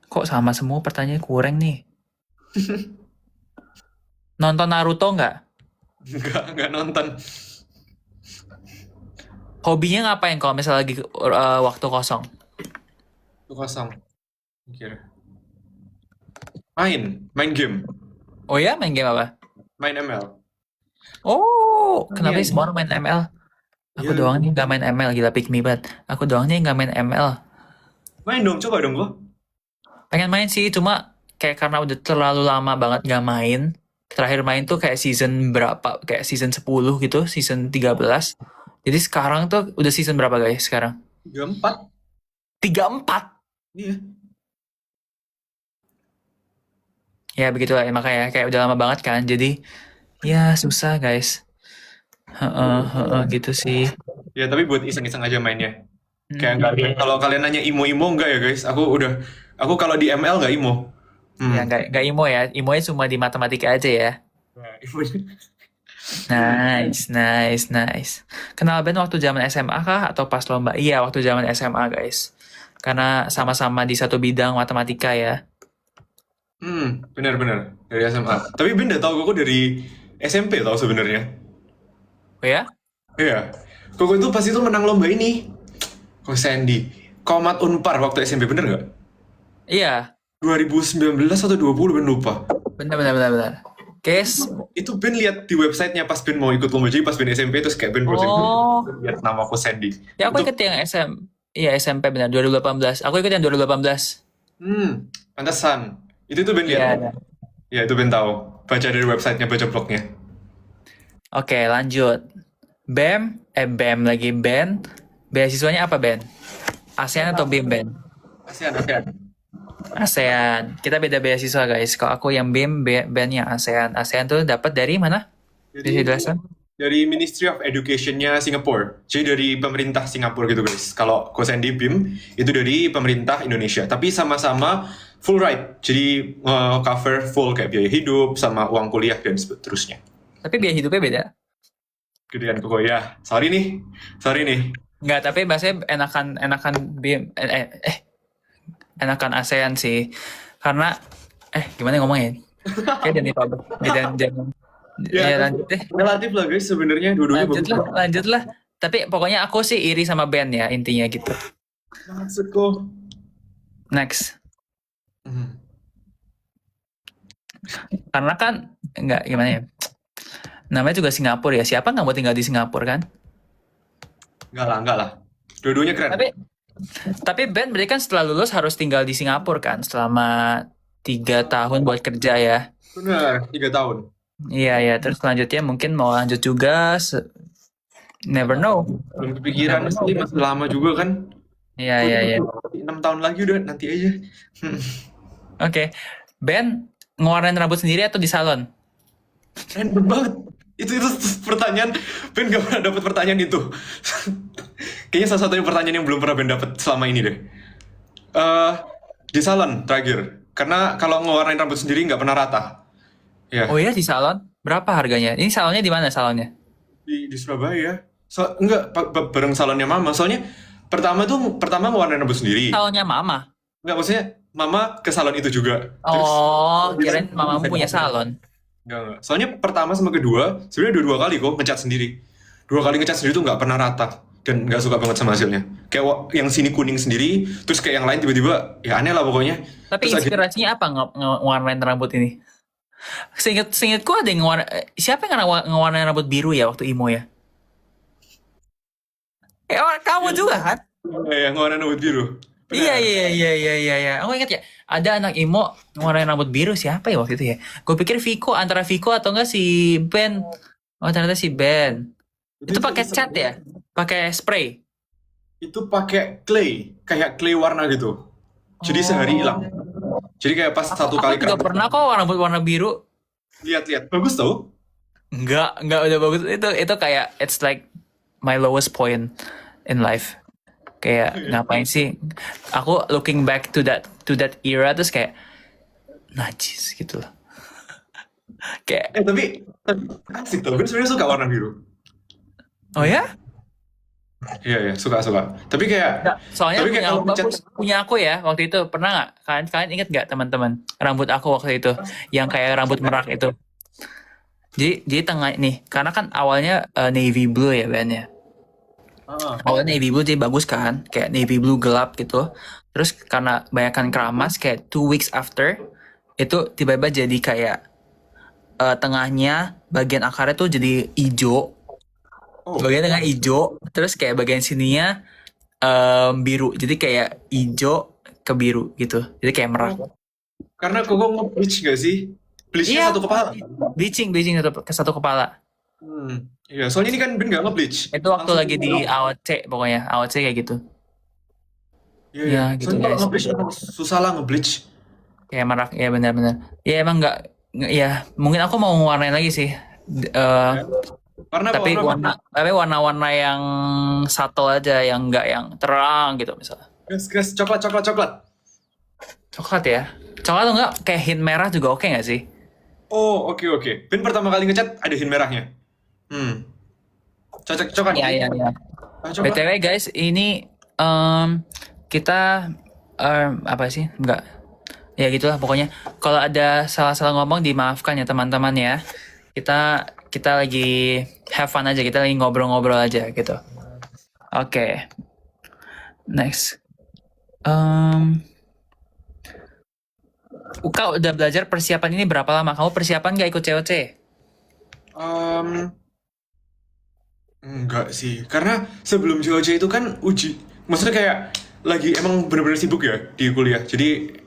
Speaker 2: Kok sama semua pertanyaan kurang nih? Nonton Naruto nggak?
Speaker 1: Nggak nonton.
Speaker 2: Hobinya ngapain kalau misalnya lagi waktu kosong?
Speaker 1: Itu kosong. Mikir. Main game.
Speaker 2: Oh ya, main game apa?
Speaker 1: Main ML.
Speaker 2: Oh, kenapa
Speaker 1: Iya.
Speaker 2: sih semua orang main ML? Aku
Speaker 1: Iya.
Speaker 2: doang nih nggak main ML, gila pick me banget. Aku doang nih nggak main ML.
Speaker 1: Main dong, coba dong gua.
Speaker 2: Pengen main sih, cuma kayak karena udah terlalu lama banget gak main. Terakhir main tuh kayak season berapa? Kayak season 10 gitu, season 13. Jadi sekarang tuh udah season berapa guys sekarang?
Speaker 1: 34.
Speaker 2: 34.
Speaker 1: Iya.
Speaker 2: Ya begitulah ya, makanya kayak udah lama banget kan. Jadi ya susah guys. Gitu sih.
Speaker 1: Ya, tapi buat iseng-iseng aja mainnya. Kayak
Speaker 2: Hmm.
Speaker 1: nggak kalau kalian nanya imo-imo enggak ya guys? Aku kalau di ML nggak imo.
Speaker 2: Ya nggak imo ya. Imonya cuma di matematika aja ya.
Speaker 1: Nah, imo-
Speaker 2: Nice. Kenal band waktu zaman SMA kah atau pas lomba? Iya, waktu zaman SMA guys. Karena sama-sama di satu bidang matematika ya.
Speaker 1: benar-benar dari SMA. Tapi Ben udah tahu kok dari SMP tahu sebenarnya.
Speaker 2: Oh ya?
Speaker 1: Iya. Koko itu pas itu menang lomba ini. Kok Sandy. Komat Unpar waktu SMP bener nggak?
Speaker 2: Iya,
Speaker 1: 2019 atau 20 Ben lupa.
Speaker 2: benar. Case.
Speaker 1: Itu Ben lihat di websitenya pas Ben mau ikut lomba. Jadi pas Ben SMP terus kayak Ben browsing
Speaker 2: Oh.
Speaker 1: lihat nama aku Sandy.
Speaker 2: Ya aku
Speaker 1: Itu-
Speaker 2: ikut yang Iya SMP benar 2018. Aku ikut yang 2018.
Speaker 1: Pantesan. Itu Ben
Speaker 2: Iya.
Speaker 1: lihat. Ya itu Ben tahu. Baca dari websitenya, baca blognya.
Speaker 2: Oke, lanjut. BEM lagi Ben. Beasiswanya apa Ben? ASEAN atau BIM Ben?
Speaker 1: ASEAN.
Speaker 2: ASEAN. Kita beda beasiswa guys. Kalau aku yang BIM, Ben yang ASEAN. ASEAN tuh dapat dari mana? Bisa dijelasin?
Speaker 1: Dari Ministry of Education-nya Singapore. Jadi dari pemerintah Singapura gitu guys. Kalau Kosendi BIM itu dari pemerintah Indonesia. Tapi sama-sama full ride. Jadi cover full kayak biaya hidup sama uang kuliah dan seterusnya.
Speaker 2: Tapi biaya hidupnya beda.
Speaker 1: Gedean koko ya. Sorry nih.
Speaker 2: Enggak, tapi bahasanya enakan BIM enakan ASEAN sih. Karena gimana ngomongnya? Kayak jadi public. Ya, lanjut deh.
Speaker 1: Relatif lah guys sebenarnya dua-duanya
Speaker 2: Lanjutlah. Tapi pokoknya aku sih iri sama Ben ya intinya gitu.
Speaker 1: Maksudku.
Speaker 2: Next. Karena kan enggak gimana ya? Namanya juga Singapura ya. Siapa nggak mau tinggal di Singapura kan?
Speaker 1: Enggak lah. Dua-duanya keren.
Speaker 2: Tapi Ben berarti kan setelah lulus harus tinggal di Singapura kan selama 3 tahun buat kerja ya.
Speaker 1: Benar, 3 tahun.
Speaker 2: Iya, terus selanjutnya mungkin mau lanjut juga. Never know.
Speaker 1: Belum kepikiran sih, masih lama juga kan.
Speaker 2: Iya.
Speaker 1: 6 tahun lagi udah, nanti aja.
Speaker 2: Oke. Ben ngewarnain rambut sendiri atau di salon?
Speaker 1: Random banget. Itu pertanyaan, Ben gak pernah dapet pertanyaan itu. Kayaknya salah satunya pertanyaan yang belum pernah Ben dapet selama ini deh. Di salon terakhir. Karena kalau ngewarnain rambut sendiri nggak pernah rata. Ya.
Speaker 2: Oh iya di salon? Berapa harganya? Ini salonnya di mana salonnya?
Speaker 1: Di Surabaya. Enggak, bareng salonnya Mama. Soalnya pertama ngewarnain rambut sendiri.
Speaker 2: Salonnya Mama?
Speaker 1: Enggak, maksudnya Mama ke salon itu juga.
Speaker 2: Oh, kirain Mamamu punya salon.
Speaker 1: Enggak. Soalnya pertama sama kedua, sebenarnya dua kali kok ngecat sendiri. 2 kali ngecat sendiri tuh nggak pernah rata. Dan nggak suka banget sama hasilnya. Kayak yang sini kuning sendiri, terus kayak yang lain tiba-tiba, ya aneh lah pokoknya.
Speaker 2: Tapi
Speaker 1: Terus
Speaker 2: inspirasinya apa ngewarnain rambut ini? Seingetku ada yang siapa yang ngewarnain rambut biru ya waktu emo ya? Kamu juga kan?
Speaker 1: yang ngewarnain rambut biru. Benar.
Speaker 2: Iya. Aku ingat ya, ada anak emo ngewarnain rambut biru siapa ya waktu itu ya? Gue pikir Viko, antara Viko atau enggak si Ben. Oh ternyata si Ben. Itu pakai cat ya? Pakai spray?
Speaker 1: Itu pakai clay, kayak clay warna gitu. Jadi sehari hilang. Jadi kayak pas satu kali
Speaker 2: Aku juga pernah kok rambut warna biru.
Speaker 1: lihat bagus tau.
Speaker 2: Enggak udah bagus. Itu kayak it's like my lowest point in life. Kayak ngapain sih? Aku looking back to that era terus kayak najis gitu loh. Kayak
Speaker 1: Tapi asik tau. Gue sebenarnya suka warna biru.
Speaker 2: oh ya?
Speaker 1: Iya, suka. Tapi kayak
Speaker 2: Soalnya
Speaker 1: tapi kayak kalau
Speaker 2: punya aku ya waktu itu pernah nggak? Kalian ingat nggak teman-teman rambut aku waktu itu yang kayak rambut merak itu? Jadi tengah nih, karena kan awalnya navy blue ya Ben ya. Awalnya navy blue jadi bagus kan, kayak navy blue gelap gitu. Terus karena banyakkan keramas, kayak 2 weeks after itu tiba-tiba jadi kayak tengahnya bagian akarnya tuh jadi hijau,
Speaker 1: Oh,
Speaker 2: bagian tengah hijau, terus kayak bagian sininya biru. Jadi kayak hijau ke biru gitu. Jadi kayak merah.
Speaker 1: karena Koko nge-bleach gak sih? Bleachnya
Speaker 2: Iya,
Speaker 1: satu kepala.
Speaker 2: bleaching satu kepala.
Speaker 1: Iya, soalnya ini kan Ben gak nge-bleach.
Speaker 2: Itu waktu
Speaker 1: Langsung
Speaker 2: lagi di AOC pokoknya, AOC kayak gitu.
Speaker 1: Iya, iya.
Speaker 2: Ya gitu
Speaker 1: Soalnya kalau
Speaker 2: guys.
Speaker 1: nge-bleach emang susah lah nge-bleach.
Speaker 2: Kayak merah, ya benar-benar. Ya emang ya mungkin aku mau warnain lagi sih.
Speaker 1: Ya. Warna apa?
Speaker 2: Tapi
Speaker 1: Warna apa?
Speaker 2: warna-warna yang subtle aja, yang enggak yang terang gitu misalnya.
Speaker 1: Gas, coklat, coklat, coklat.
Speaker 2: Coklat ya. Coklat atau enggak kayak hint merah juga oke nggak sih?
Speaker 1: Oh, oke, oke. Ben pertama kali ngecat ada hint merahnya. Cocok, coklat.
Speaker 2: Iya, iya, iya.
Speaker 1: Coklat.
Speaker 2: BTW guys, ini kita apa sih? Enggak. Ya gitulah pokoknya. Kalau ada salah-salah ngomong dimaafkan ya teman-teman ya. Kita lagi have fun aja, kita lagi ngobrol-ngobrol aja gitu. Oke. Next. Kau udah belajar persiapan ini berapa lama? Kamu persiapan nggak ikut COC?
Speaker 1: Em, enggak sih, karena sebelum JOJ itu kan uji. Maksudnya kayak lagi emang bener-bener sibuk ya di kuliah. Jadi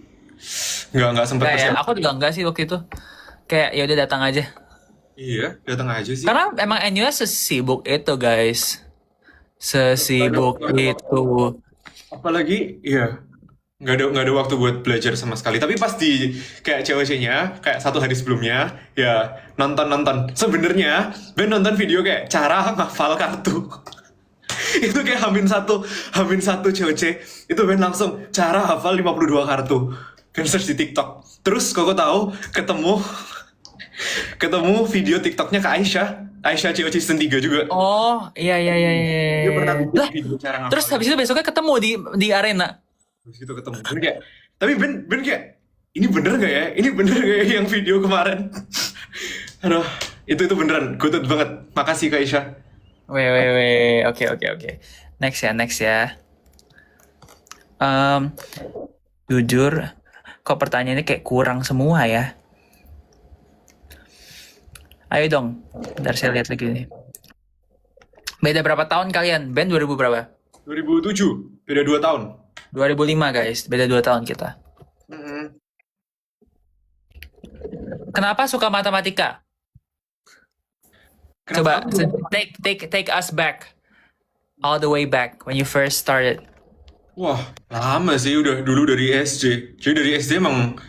Speaker 1: nggak sempat
Speaker 2: Enggak ya,
Speaker 1: persiapan.
Speaker 2: aku juga enggak sih waktu itu. Kayak ya udah datang aja.
Speaker 1: Iya, datang aja sih.
Speaker 2: Karena emang NUS sesibuk itu guys. Sesibuk itu.
Speaker 1: Apalagi, iya, nggak ada waktu buat belajar sama sekali. Tapi pas di kayak COC-nya, kayak satu hari sebelumnya, ya nonton. Sebenarnya Ben nonton video kayak cara ngafal kartu. Itu kayak hamin satu COC, itu Ben langsung cara hafal 52 kartu. Ben search di TikTok. Terus kok tahu ketemu video TikToknya ke Aisyah COC season 3 juga.
Speaker 2: Oh, iya iya iya iya.
Speaker 1: Dia pernah bikin
Speaker 2: Lah,
Speaker 1: video cara ngafal.
Speaker 2: terus habis itu besoknya ketemu di arena.
Speaker 1: Terus gitu ketemu. Ben kayak, tapi Ben kayak, ini bener gak ya? Ini bener gak ya yang video kemarin? Aduh, itu beneran. Good banget. Makasih Kak Aisyah.
Speaker 2: Weh. Oke. Next ya. Jujur, kok pertanyaannya kayak kurang semua ya. Ayo dong, bentar saya lihat lagi nih. Beda berapa tahun kalian? Ben 2000 berapa?
Speaker 1: 2007, beda 2 tahun.
Speaker 2: 2005 guys, beda 2 tahun kita. Kenapa suka matematika? Coba take us back, all the way back when you first started.
Speaker 1: Wah, lama sih udah dulu dari SD. Jadi dari SD emang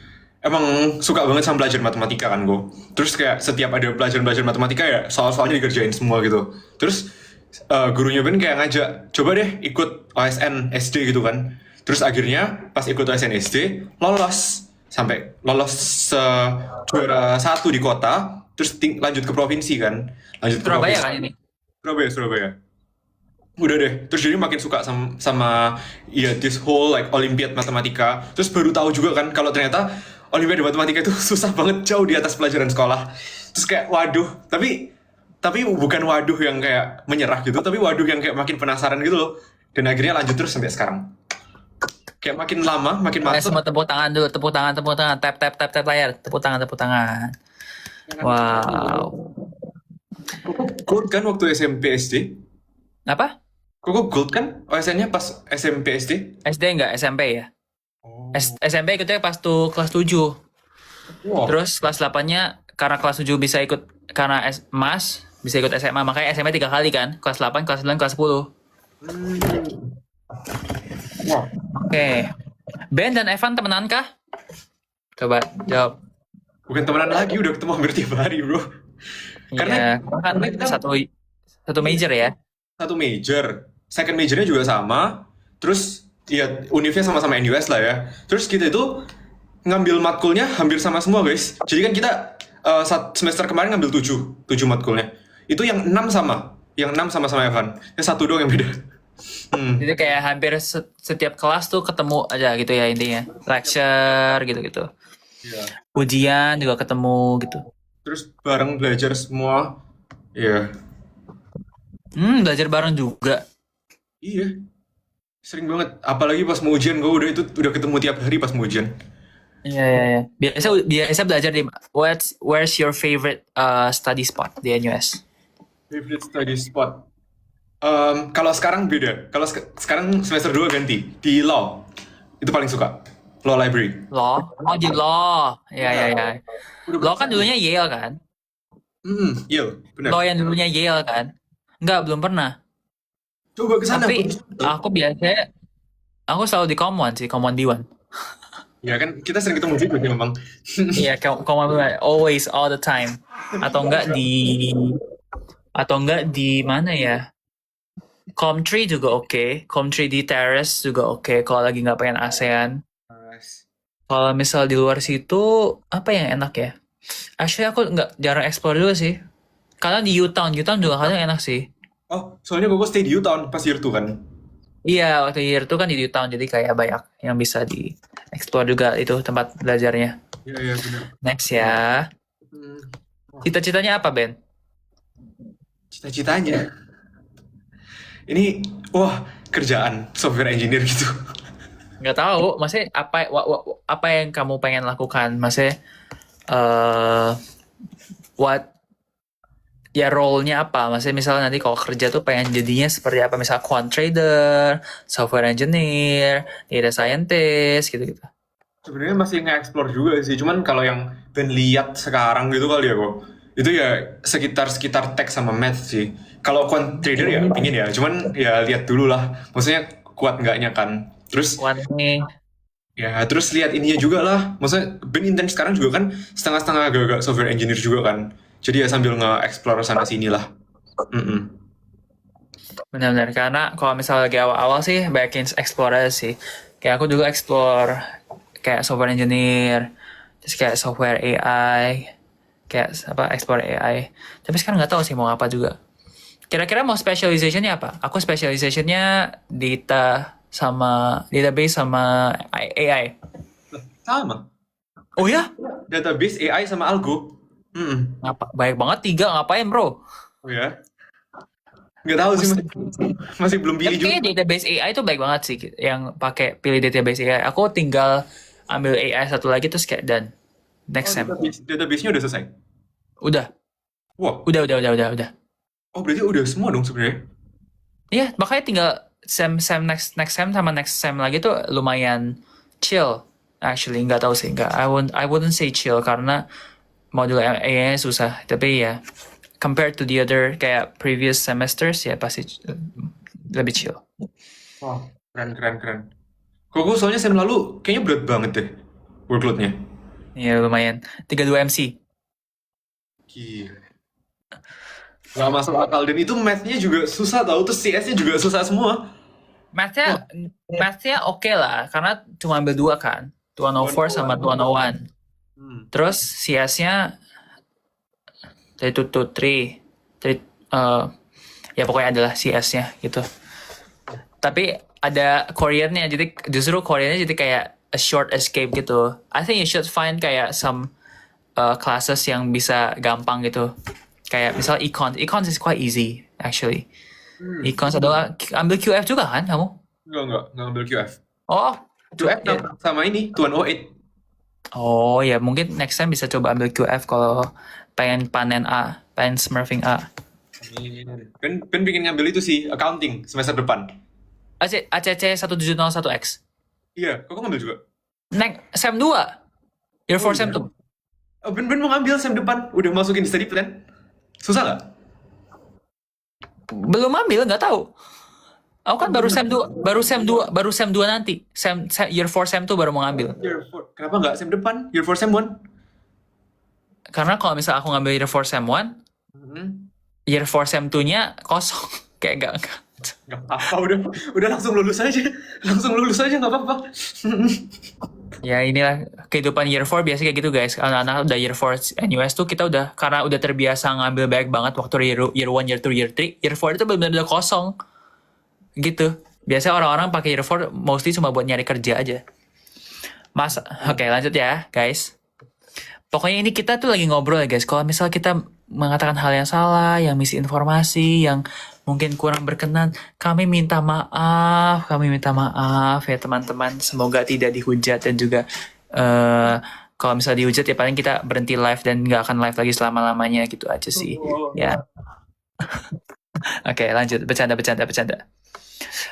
Speaker 1: suka banget sama belajar matematika kan gue. Terus kayak setiap ada pelajaran matematika ya soal-soalnya dikerjain semua gitu. Terus gurunya Ben kayak ngajak, coba deh ikut OSN SD gitu kan. Terus akhirnya pas ikut OSN SD lolos juara 1 di kota. Terus lanjut ke provinsi kan. Lanjut ke
Speaker 2: Surabaya
Speaker 1: provinsi.
Speaker 2: kan ini?
Speaker 1: Surabaya. Udah deh, terus jadi makin suka sama ya this whole like Olympiad matematika. Terus baru tahu juga kan kalau ternyata Olimpiade matematika itu susah banget, jauh di atas pelajaran sekolah. Terus kayak waduh, tapi bukan waduh yang kayak menyerah gitu, tapi waduh yang kayak makin penasaran gitu loh. Dan akhirnya lanjut terus sampai sekarang. Kayak makin lama makin masuk.
Speaker 2: Semua tepuk tangan dulu, tepuk tangan, tap layar, tepuk tangan. Wow.
Speaker 1: Gold kan waktu SMP SD?
Speaker 2: Apa?
Speaker 1: Kok gold kan OSN-nya pas SMP SD?
Speaker 2: SD enggak, SMP ya?
Speaker 1: Oh.
Speaker 2: SMP ikutnya pas tuh kelas 7.
Speaker 1: Wow.
Speaker 2: Terus kelas 8-nya karena kelas 7 bisa ikut karena MAS bisa ikut SMA, makanya SMA 3 kali kan. Kelas 8, kelas 9, kelas 10.
Speaker 1: Wow.
Speaker 2: Oke. Ben dan Evan temenan kah? Coba jawab.
Speaker 1: Bukan temenan lagi, udah ketemu hampir tiap hari, bro.
Speaker 2: Iya, kan satu major ya.
Speaker 1: Satu major, second majornya juga sama. Terus ya univnya sama-sama NUS lah ya. Terus kita itu ngambil matkulnya hampir sama semua guys. Jadi kan kita semester kemarin ngambil 7 matkulnya. Itu yang 6 sama. Yang 6 sama-sama Evan. Yang 1 doang yang beda.
Speaker 2: Jadi kayak hampir setiap kelas tuh ketemu aja gitu ya intinya. Lecture gitu-gitu.
Speaker 1: Iya.
Speaker 2: Ujian juga ketemu gitu.
Speaker 1: Terus bareng belajar semua. Iya.
Speaker 2: Belajar bareng juga.
Speaker 1: Iya, sering banget. Apalagi pas mau ujian, gue udah ketemu tiap hari pas mau ujian.
Speaker 2: Iya, iya, iya. Biasa biasa belajar di where's your favorite study spot di NUS?
Speaker 1: Favorite study spot. Kalau sekarang beda. Kalau sekarang semester 2 ganti di law. Itu paling suka. Law library.
Speaker 2: Law? Oh, di law. Iya, iya,
Speaker 1: Iya.
Speaker 2: iya.
Speaker 1: Udah
Speaker 2: Law
Speaker 1: berasa.
Speaker 2: kan dulunya Yale kan?
Speaker 1: Iya, benar.
Speaker 2: Law yang dulunya Yale kan? Enggak, belum pernah.
Speaker 1: Coba ke sana,
Speaker 2: Tapi
Speaker 1: bagus tuh.
Speaker 2: aku selalu di Common sih, Common D1.
Speaker 1: Ya kan kita sering ketemu juga sih memang.
Speaker 2: Iya, Common D1, always, all the time. Atau enggak di mana ya? Comtree juga oke. Comtree di Terrace juga oke. Kalau lagi nggak pengen ASEAN. Kalau misal di luar situ, apa yang enak ya? Actually aku nggak jarang explore juga sih. Karena di U-Town juga kadang enak sih.
Speaker 1: Oh, soalnya gue stay di Utown pas year 2 kan.
Speaker 2: Iya, waktu year itu kan di U-Town, jadi kayak banyak yang bisa di explore juga itu tempat belajarnya.
Speaker 1: Iya, iya, benar.
Speaker 2: Next ya.
Speaker 1: Hmm,
Speaker 2: Cita-citanya apa, Ben?
Speaker 1: Cita-citanya. Ini, wah, kerjaan software engineer gitu.
Speaker 2: Nggak tahu, maksudnya apa yang kamu pengen lakukan? Maksudnya, eh what ya role-nya apa? Maksudnya misalnya nanti kalau kerja tuh pengen jadinya seperti apa? Misal quant trader, software engineer, data scientist, gitu-gitu.
Speaker 1: Sebenarnya masih nge-explore juga sih, cuman kalau yang Ben lihat sekarang gitu kali ya kok. Itu ya sekitar tech sama math sih. Kalau quant trader ya pingin ya, cuman ya lihat dulu lah. Maksudnya kuat enggaknya kan. Terus
Speaker 2: Quant nih,
Speaker 1: ya terus lihat ininya juga lah. Maksudnya Ben intern sekarang juga kan setengah-setengah agak-agak software engineer juga kan. Jadi ya sambil nge-explore sana sini lah. Mm-mm.
Speaker 2: benar-benar. Karena kalau misalnya lagi awal-awal sih, banyakin explore aja sih. Kayak aku dulu explore kayak software engineer, terus kayak software AI, kayak apa explore AI. Tapi sekarang nggak tahu sih mau apa juga. Kira-kira mau specializationnya apa? Aku specializationnya database sama AI.
Speaker 1: Sama.
Speaker 2: Oh ya?
Speaker 1: Database, AI sama algo. Mm-mm.
Speaker 2: Baik banget tiga, ngapain bro?
Speaker 1: Oh ya? Nggak tahu sih, masih belum pilih
Speaker 2: Tapi
Speaker 1: juga.
Speaker 2: kayaknya database AI itu baik banget sih, yang pakai pilih database AI. Aku tinggal ambil AI satu lagi terus kayak done.
Speaker 1: Oh,
Speaker 2: Next sem.
Speaker 1: database-nya udah selesai.
Speaker 2: Udah,
Speaker 1: Wah,
Speaker 2: udah.
Speaker 1: oh berarti udah semua dong sebenarnya.
Speaker 2: Iya, makanya tinggal sem next next sem sama next sem lagi tuh lumayan chill. Actually, nggak tahu sih, nggak. I wouldn't say chill karena modul AI-nya susah. Tapi ya, compared to the other kayak previous semesters ya pasti lebih chill.
Speaker 1: Wah, keren. Kok gue soalnya sem lalu kayaknya berat banget deh workload-nya.
Speaker 2: Ya lumayan. 32 MC.
Speaker 1: Gila. Gak masuk akal dan itu math-nya juga susah tau, terus CS-nya juga susah semua. Wah,
Speaker 2: Mathnya, mathnya oke lah, karena cuma ambil dua kan. 204 sama 201.
Speaker 1: Hmm.
Speaker 2: Terus CS-nya dari 223. Dari, ya pokoknya adalah CS-nya gitu. Tapi ada Koreannya, jadi justru Koreannya jadi kayak a short escape gitu. I think you should find kayak some classes yang bisa gampang gitu. Kayak misal econs is quite easy actually. Econs adalah ambil QF juga kan kamu?
Speaker 1: Enggak ngambil QF.
Speaker 2: Oh,
Speaker 1: QF
Speaker 2: ya.
Speaker 1: sama ini, 208.
Speaker 2: Oh ya mungkin next time bisa coba ambil QF kalau pengen panen A, pengen smurfing A.
Speaker 1: Ben pengen ngambil itu sih, accounting semester depan.
Speaker 2: ACC 1701X.
Speaker 1: Iya, kok ngambil juga?
Speaker 2: Next sem 2. Year 4 sem
Speaker 1: iya.
Speaker 2: 2.
Speaker 1: Oh, Ben mau ngambil sem depan, udah masukin di study plan. Susah nggak?
Speaker 2: Belum ambil, nggak tahu. Aku kan baru sem 2, baru sem 2 nanti. Year 4 sem 2 baru mau ngambil.
Speaker 1: Year 4. Kenapa nggak sem depan? Year 4 sem 1?
Speaker 2: Karena kalau misal aku ngambil year 4 sem 1, year 4 sem 2-nya kosong. Kayak enggak.
Speaker 1: Nggak apa-apa, udah langsung lulus aja. Langsung lulus aja, nggak apa-apa.
Speaker 2: Ya inilah kehidupan year 4 biasa kayak gitu guys. Anak-anak udah year 4 NUS tuh kita udah, karena udah terbiasa ngambil banyak banget waktu year 1, year 2, year 3. Year 4 itu benar-benar kosong. Gitu. Biasanya orang-orang pakai year 4 mostly cuma buat nyari kerja aja. Oke, lanjut ya guys. Pokoknya ini kita tuh lagi ngobrol ya guys. Kalau misal kita mengatakan hal yang salah, yang misinformasi, yang mungkin kurang berkenan, kami minta maaf. Kami minta maaf ya teman-teman. Semoga tidak dihujat dan juga kalau misal dihujat ya paling kita berhenti live dan nggak akan live lagi selama-lamanya gitu aja sih. Ya. Oke, lanjut. Bercanda.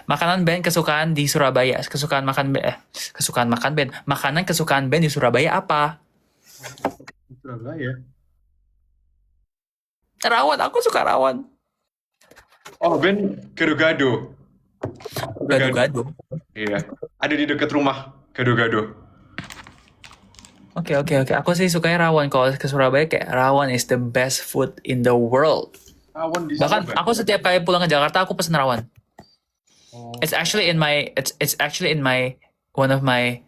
Speaker 2: Makanan band kesukaan di Surabaya. Kesukaan makan band. Makanan kesukaan band di Surabaya apa?
Speaker 1: Surabaya.
Speaker 2: Rawon, aku suka rawon.
Speaker 1: Oh, band Gado-Gado.
Speaker 2: Gado-gado.
Speaker 1: Iya. Ada di dekat rumah, Gado-Gado.
Speaker 2: Oke. Aku sih sukanya rawon. Kalau ke Surabaya kayak rawon is the best food in the world.
Speaker 1: Rawon di
Speaker 2: Bahkan
Speaker 1: Surabaya.
Speaker 2: aku setiap kali pulang ke Jakarta aku pesen rawon.
Speaker 1: Oh.
Speaker 2: It's actually in my one of my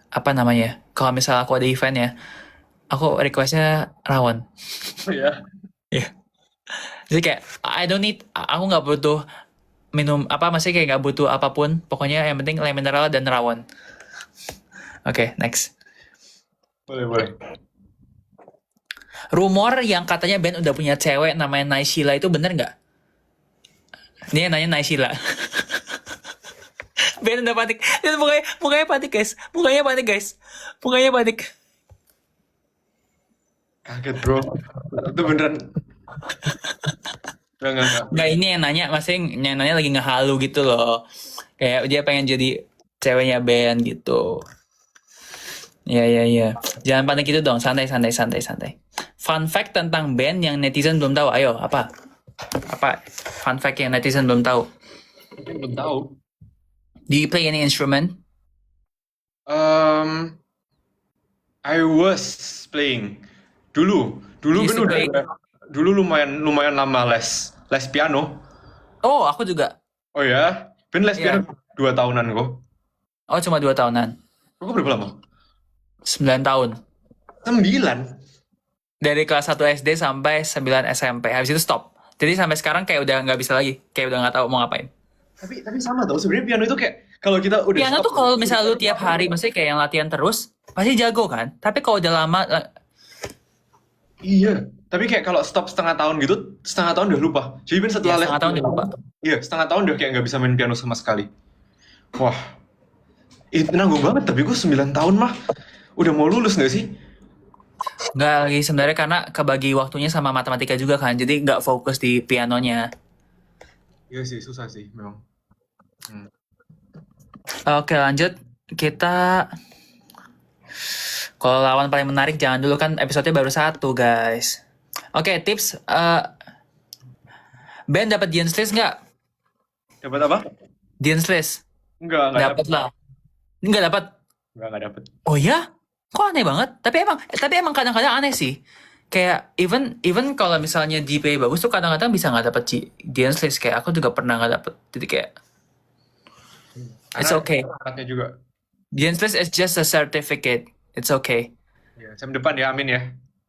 Speaker 2: apa namanya? Kalau misal aku ada event ya, aku requestnya rawon.
Speaker 1: Oh ya.
Speaker 2: Jadi kayak aku nggak butuh minum apa, masih kayak nggak butuh apapun. Pokoknya yang penting lemon mineral dan rawon. Oke, next.
Speaker 1: Boleh.
Speaker 2: Rumor yang katanya Ben udah punya cewek namanya Naysila itu bener nggak? Ini yang nanya Naysila. Ben udah panik. Dan mukanya panik guys. Mukanya panik.
Speaker 1: Kaget bro. Itu beneran. Enggak.
Speaker 2: Nggak, ini yang nanya, maksudnya yang nanya lagi ngehalu gitu loh. Kayak dia pengen jadi ceweknya Ben gitu. Iya. Jangan panik gitu dong. Santai. Fun fact tentang band yang netizen belum tahu. Ayo, apa? Fun fact yang netizen belum tahu.
Speaker 1: Belum tahu.
Speaker 2: Do you play any instrument?
Speaker 1: I was playing dulu
Speaker 2: Used to
Speaker 1: kan
Speaker 2: play.
Speaker 1: dulu lumayan lama les piano.
Speaker 2: Oh, aku juga.
Speaker 1: Oh ya, Ben les
Speaker 2: Iya.
Speaker 1: piano 2 tahunan kok.
Speaker 2: Oh, cuma 2 tahunan.
Speaker 1: Kok berapa lama?
Speaker 2: 9 tahun.
Speaker 1: 9.
Speaker 2: Dari kelas 1 SD sampai 9 SMP. Habis itu stop. Jadi sampai sekarang kayak udah nggak bisa lagi. Kayak udah nggak tahu mau ngapain.
Speaker 1: Tapi sama tau sebenarnya piano itu kayak kalau kita udah
Speaker 2: Piano
Speaker 1: stop,
Speaker 2: tuh kalau misalnya lu tiap hari, maksudnya kayak yang latihan terus, pasti jago kan? Tapi kalau udah lama,
Speaker 1: iya. Tapi kayak kalau stop setengah tahun gitu, setengah tahun udah lupa. Jadi Ben setelah les
Speaker 2: setengah tahun udah lupa.
Speaker 1: Iya, setengah tahun udah kayak nggak bisa main piano sama sekali. Wah, itu nanggung banget. Tapi gue 9 tahun mah udah mau lulus nggak sih?
Speaker 2: Nggak lagi sebenarnya karena kebagi waktunya sama matematika juga kan. Jadi nggak fokus di pianonya.
Speaker 1: Iya sih, susah sih memang.
Speaker 2: Oke, lanjut. Kita kalau lawan paling menarik jangan dulu, kan episode-nya baru 1 guys. Oke, tips. Ben dapat Dean's List nggak?
Speaker 1: Dapat apa?
Speaker 2: Dean's List.
Speaker 1: Enggak
Speaker 2: Dapat lah. Nggak dapat.
Speaker 1: Enggak dapet.
Speaker 2: Oh ya? Kok aneh banget? Tapi emang kadang-kadang aneh sih. Kayak even kalau misalnya GPA bagus tuh kadang-kadang bisa nggak dapet Dean's List. Kayak aku juga pernah nggak dapet. Jadi kayak it's okay.
Speaker 1: Angkatnya juga.
Speaker 2: Dean's List is just a certificate. It's okay.
Speaker 1: Ya, sem depan ya, amin ya.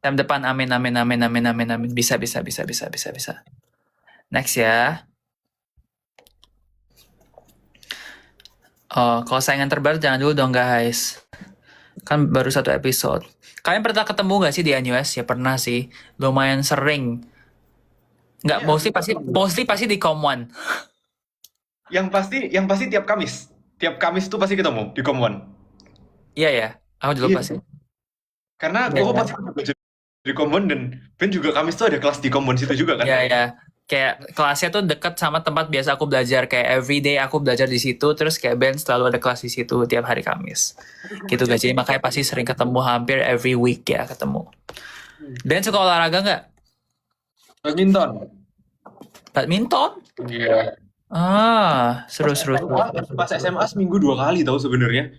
Speaker 2: Time depan, amin. Bisa. Next ya. Oh, kalau saingan terbaru jangan dulu dong guys. Kan baru 1 episode. Kalian pernah ketemu gak sih di NUS? Ya pernah sih. Lumayan sering. Nggak,
Speaker 1: Iya.
Speaker 2: mostly pasti di Com1.
Speaker 1: Yang pasti tiap Kamis. Tiap Kamis tuh pasti ketemu di Kom1.
Speaker 2: Iya ya. Aku juga
Speaker 1: Iya.
Speaker 2: pasti.
Speaker 1: Karena
Speaker 2: Iya,
Speaker 1: gue
Speaker 2: iya.
Speaker 1: pasti belajar di Kom1 dan Ben juga Kamis tuh ada kelas di Kom1 situ juga kan?
Speaker 2: Iya. Kayak kelasnya tuh dekat sama tempat biasa aku belajar. Kayak everyday aku belajar di situ. Terus kayak Ben selalu ada kelas di situ tiap hari Kamis. Gitu guys. Jadi makanya pasti sering ketemu, hampir every week ya ketemu. Ben suka olahraga nggak? Badminton?
Speaker 1: Iya.
Speaker 2: Seru.
Speaker 1: Pas SMA seminggu 2 kali tahu sebenarnya.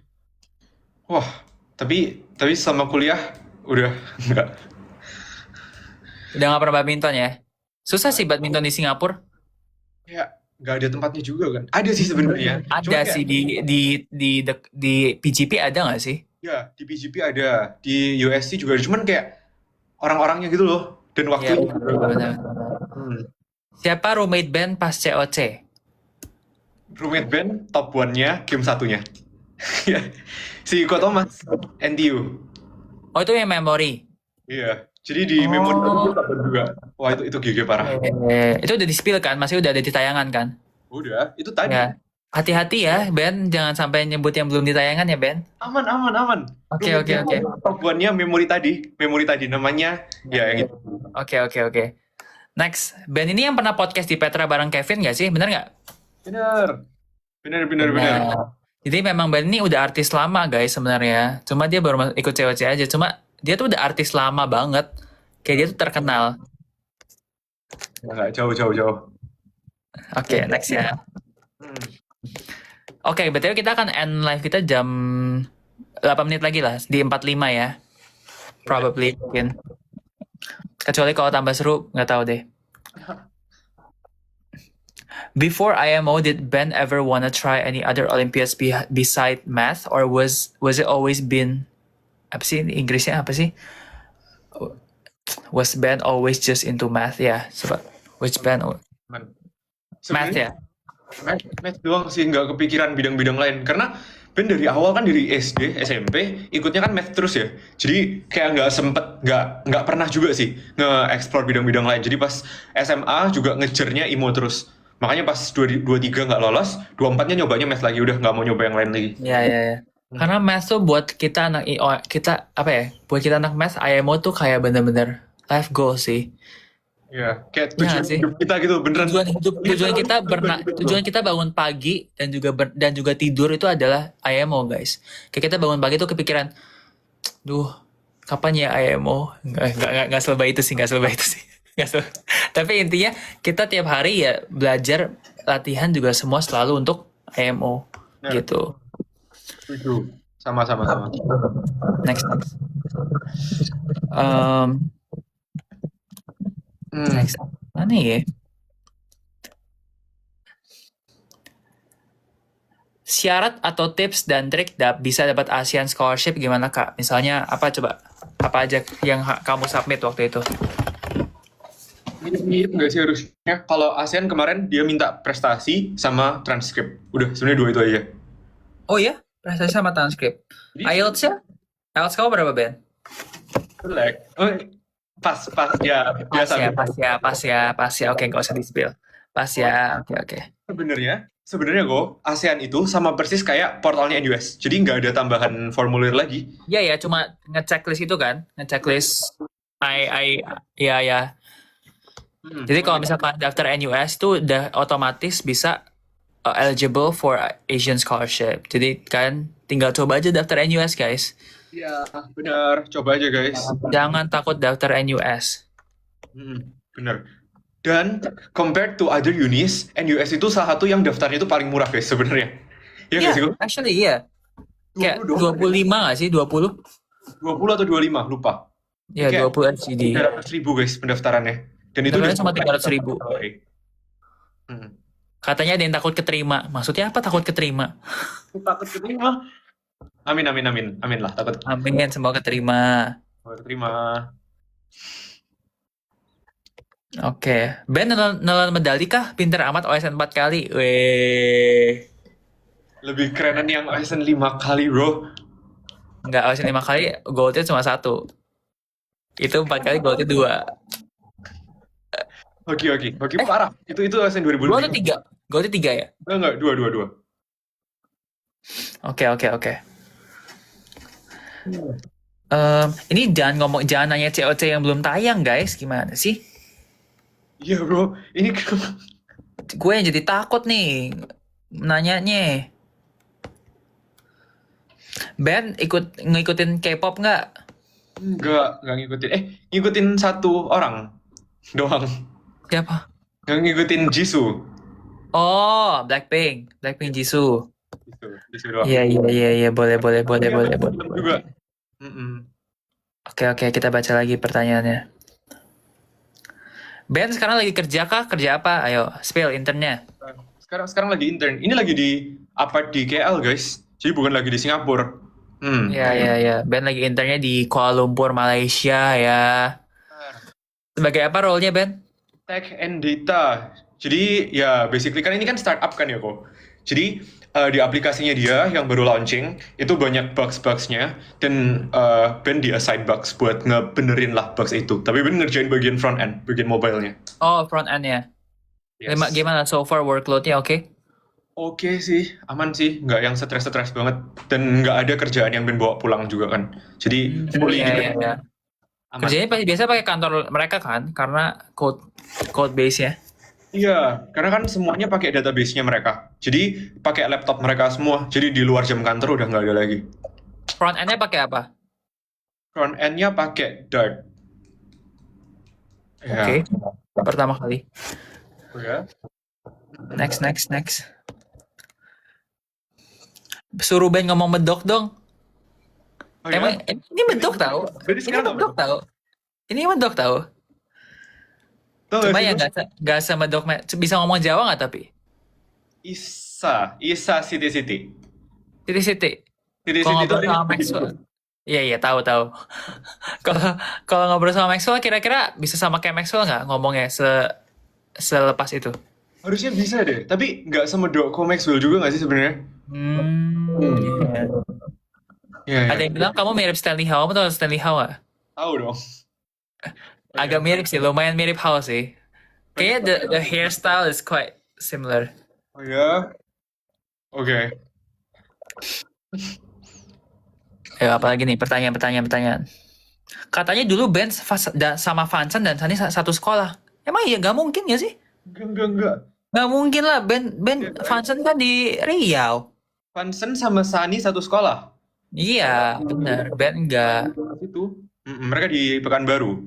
Speaker 1: Wah, tapi selama kuliah udah enggak.
Speaker 2: Udah nggak pernah badminton ya? Susah sih badminton di Singapura.
Speaker 1: Kayak nggak ada tempatnya juga kan? Ada sih sebenarnya. Cuma
Speaker 2: Ada
Speaker 1: kayak-
Speaker 2: sih di PGP ada nggak sih?
Speaker 1: Ya, di PGP ada, di USC juga ada. Cuman kayak orang-orangnya gitu loh, dan
Speaker 2: Iya,
Speaker 1: waktunya.
Speaker 2: benar. Siapa roommate band pas COC?
Speaker 1: Roommate band top 1-nya, game satunya. Ya, si Ko Thomas, NTU.
Speaker 2: Oh, itu yang memori.
Speaker 1: Iya. Jadi di memori tadi
Speaker 2: Oh.
Speaker 1: gue dapat juga. Wah, itu GG parah.
Speaker 2: Itu udah di-spill kan? Masih udah ada di tayangan kan?
Speaker 1: Udah, itu tadi.
Speaker 2: Ya. Hati-hati ya, Ben. Jangan sampai nyebut yang belum ditayangan ya, Ben.
Speaker 1: Aman, aman, aman.
Speaker 2: Oke,
Speaker 1: Lu
Speaker 2: oke, oke.
Speaker 1: top one-nya memori tadi namanya ya yang itu.
Speaker 2: Oke, oke, oke. Next, Ben ini yang pernah podcast di Petra bareng Kevin nggak sih? Bener nggak?
Speaker 1: Bener. Bener.
Speaker 2: Benar. Jadi memang Ben ini udah artis lama guys sebenarnya. Cuma dia baru ikut COC aja. Cuma dia tuh udah artis lama banget. Kayak dia tuh terkenal.
Speaker 1: Enggak, jauh.
Speaker 2: Oke, next ya.
Speaker 1: Hmm.
Speaker 2: Oke, BTW kita akan end live kita jam 8 menit lagi lah. Di 45 ya. Probably, mungkin. Kecuali kalau tambah seru, nggak tahu deh. Before IMO, did Ben ever wanna try any other Olympiads beside math, or was it always been apa sih Inggrisnya apa sih? Was Ben always just into math? Ya, sebab which Ben
Speaker 1: Man.
Speaker 2: math
Speaker 1: Sebenarnya
Speaker 2: ya.
Speaker 1: math doang sih, nggak kepikiran bidang-bidang lain. Karena Ben dari awal kan dari SD, SMP ikutnya kan math terus ya. Jadi kayak nggak pernah juga sih nge-explore bidang-bidang lain. Jadi pas SMA juga ngejarnya IMO terus. Makanya pas 23 nggak lolos, 24-nya nyobanya math lagi, udah nggak mau nyoba yang lain lagi.
Speaker 2: Ya. Karena math tuh buat kita anak IO, kita apa ya? Buat kita anak math, IMO tuh kayak bener-bener life goal sih.
Speaker 1: Iya, kayak
Speaker 2: Ya
Speaker 1: tujuan
Speaker 2: sih.
Speaker 1: hidup kita gitu, beneran.
Speaker 2: Tujuan kita bangun pagi dan juga tidur itu adalah IMO guys. Kayak kita bangun pagi tuh kepikiran, duh, kapan ya IMO? Nggak selebay itu sih, nggak selebay itu sih. Nggak selebay. Tapi intinya kita tiap hari ya belajar, latihan juga semua selalu untuk IMO
Speaker 1: Bener.
Speaker 2: gitu.
Speaker 1: Setuju. Sama.
Speaker 2: Next. Next. Mana ya? Syarat atau tips dan trik bisa dapat ASEAN Scholarship gimana Kak? Misalnya apa coba? Apa aja yang kamu submit waktu itu?
Speaker 1: Mirip nggak sih harusnya? Kalau ASEAN kemarin dia minta prestasi sama transkrip. Udah, sebenarnya dua itu aja.
Speaker 2: Oh ya? Prestasi sama transkrip. IELTS ya? IELTS kamu berapa Ben?
Speaker 1: Selek. Oh, pas ya biasa.
Speaker 2: Pas ya. Oke, nggak usah di-spill. Pas ya. Oke.
Speaker 1: Sebenarnya ASEAN itu sama persis kayak portalnya NUS. Jadi nggak ada tambahan formulir lagi.
Speaker 2: Iya ya, cuma ngechecklist itu kan, ngechecklist ya. Jadi kalau misalkan daftar NUS itu udah otomatis bisa eligible for Asian Scholarship. Jadi kan tinggal coba aja daftar NUS guys.
Speaker 1: Iya, benar. Coba aja guys.
Speaker 2: Jangan takut daftar NUS.
Speaker 1: Benar. Dan compared to other unis, NUS itu salah satu yang daftarnya itu paling murah guys sebenarnya. Iya nggak sih?
Speaker 2: Actually iya. Kayak 25 nggak sih? 20?
Speaker 1: 20 atau 25, lupa.
Speaker 2: Iya, 20 LCD.
Speaker 1: 300.000 guys pendaftarannya. Dan itu
Speaker 2: cuma 300.000. Katanya ada yang takut keterima. Maksudnya apa takut keterima?
Speaker 1: Takut keterima. Amin lah, takut.
Speaker 2: Amin, semoga keterima.
Speaker 1: Keterima.
Speaker 2: Oke. Ben nelan medali kah? Pinter amat OSN 4 kali. Weh.
Speaker 1: Lebih kerenan yang OSN 5 kali, bro.
Speaker 2: Enggak, OSN 5 kali goldnya cuma 1. Itu 4 kali goldnya 2.
Speaker 1: Oke, parah. Itu OSN 2000.
Speaker 2: Goldnya 3. Goldnya 3 ya?
Speaker 1: Enggak, 2.
Speaker 2: Oke. Ini jangan nanya COC yang belum tayang guys. Gimana sih?
Speaker 1: Iya bro, ini
Speaker 2: gue yang jadi takut nih nanyanya. Ben ngikutin K-pop nggak?
Speaker 1: Nggak ngikutin. Ngikutin satu orang doang.
Speaker 2: Siapa?
Speaker 1: Yang ngikutin Jisoo.
Speaker 2: Oh, Blackpink Jisoo.
Speaker 1: Jisoo doang.
Speaker 2: Iya, boleh.
Speaker 1: Juga.
Speaker 2: Oke, kita baca lagi pertanyaannya. Ben sekarang lagi kerja kah? Kerja apa? Ayo, spill internnya.
Speaker 1: Sekarang lagi intern. Ini lagi di apart di KL, guys. Jadi bukan lagi di Singapura.
Speaker 2: Iya. Ben lagi internnya di Kuala Lumpur, Malaysia ya. Sebagai apa role-nya, Ben?
Speaker 1: Tech and Data. Jadi ya basically kan ini kan startup kan ya kok. Jadi di aplikasinya dia yang baru launching itu banyak bugs-bugsnya dan Ben di assign bugs buat ngebenerin lah bugs itu. Tapi Ben ngerjain bagian front end, bagian mobile-nya.
Speaker 2: Oh, front end ya.
Speaker 1: Yes.
Speaker 2: Gimana so far workload-nya oke?
Speaker 1: Oke sih, aman sih, nggak yang stres-stres banget dan nggak ada kerjaan yang Ben bawa pulang juga kan. Jadi fully
Speaker 2: Iya.
Speaker 1: aman.
Speaker 2: Kerjanya biasa pakai kantor mereka kan, karena code base ya.
Speaker 1: Iya, karena kan semuanya pakai database-nya mereka. Jadi pakai laptop mereka semua. Jadi di luar jam kantor udah nggak ada lagi.
Speaker 2: Front end-nya pakai apa?
Speaker 1: Front end-nya pakai Dart. Ya.
Speaker 2: Oke. Pertama kali.
Speaker 1: Oh ya.
Speaker 2: Next. Suruh Ben ngomong medok dong.
Speaker 1: Oh ya?
Speaker 2: Emang ini medok tahu?
Speaker 1: Berarti
Speaker 2: Ini
Speaker 1: sekarang
Speaker 2: medok tahu? Ini medok tahu?
Speaker 1: Tahu
Speaker 2: Cuma
Speaker 1: nggak
Speaker 2: yang
Speaker 1: sih,
Speaker 2: gak semedok bisa ngomong Jawa nggak tapi?
Speaker 1: Isa City.
Speaker 2: Titik-titik.
Speaker 1: City
Speaker 2: Kalau
Speaker 1: itu
Speaker 2: ngobrol sama Maxwell. Iya tahu. Kalau ngobrol sama Maxwell kira-kira bisa sama kayak Maxwell nggak ngomongnya selepas itu?
Speaker 1: harusnya bisa deh. Tapi nggak semedok Maxwell juga nggak sih sebenarnya?
Speaker 2: Iya.
Speaker 1: Iya.
Speaker 2: Ada yang bilang kamu mirip Stanley Howe, atau Stanley Howe nggak?
Speaker 1: Tahu dong.
Speaker 2: Agak mirip sih, lumayan mirip Howe sih. Kayaknya the hairstyle is quite similar.
Speaker 1: Oh ya. Oke.
Speaker 2: Ayo, apalagi nih pertanyaan. Katanya dulu Ben sama Vansan dan Sani satu sekolah. Emang iya nggak mungkin ya sih?
Speaker 1: Enggak.
Speaker 2: Nggak mungkin lah, Ben Vansan kan di Riau.
Speaker 1: Vansen sama Sani satu sekolah.
Speaker 2: Iya, benar. Ben enggak.
Speaker 1: Itu. Mereka di Pekanbaru.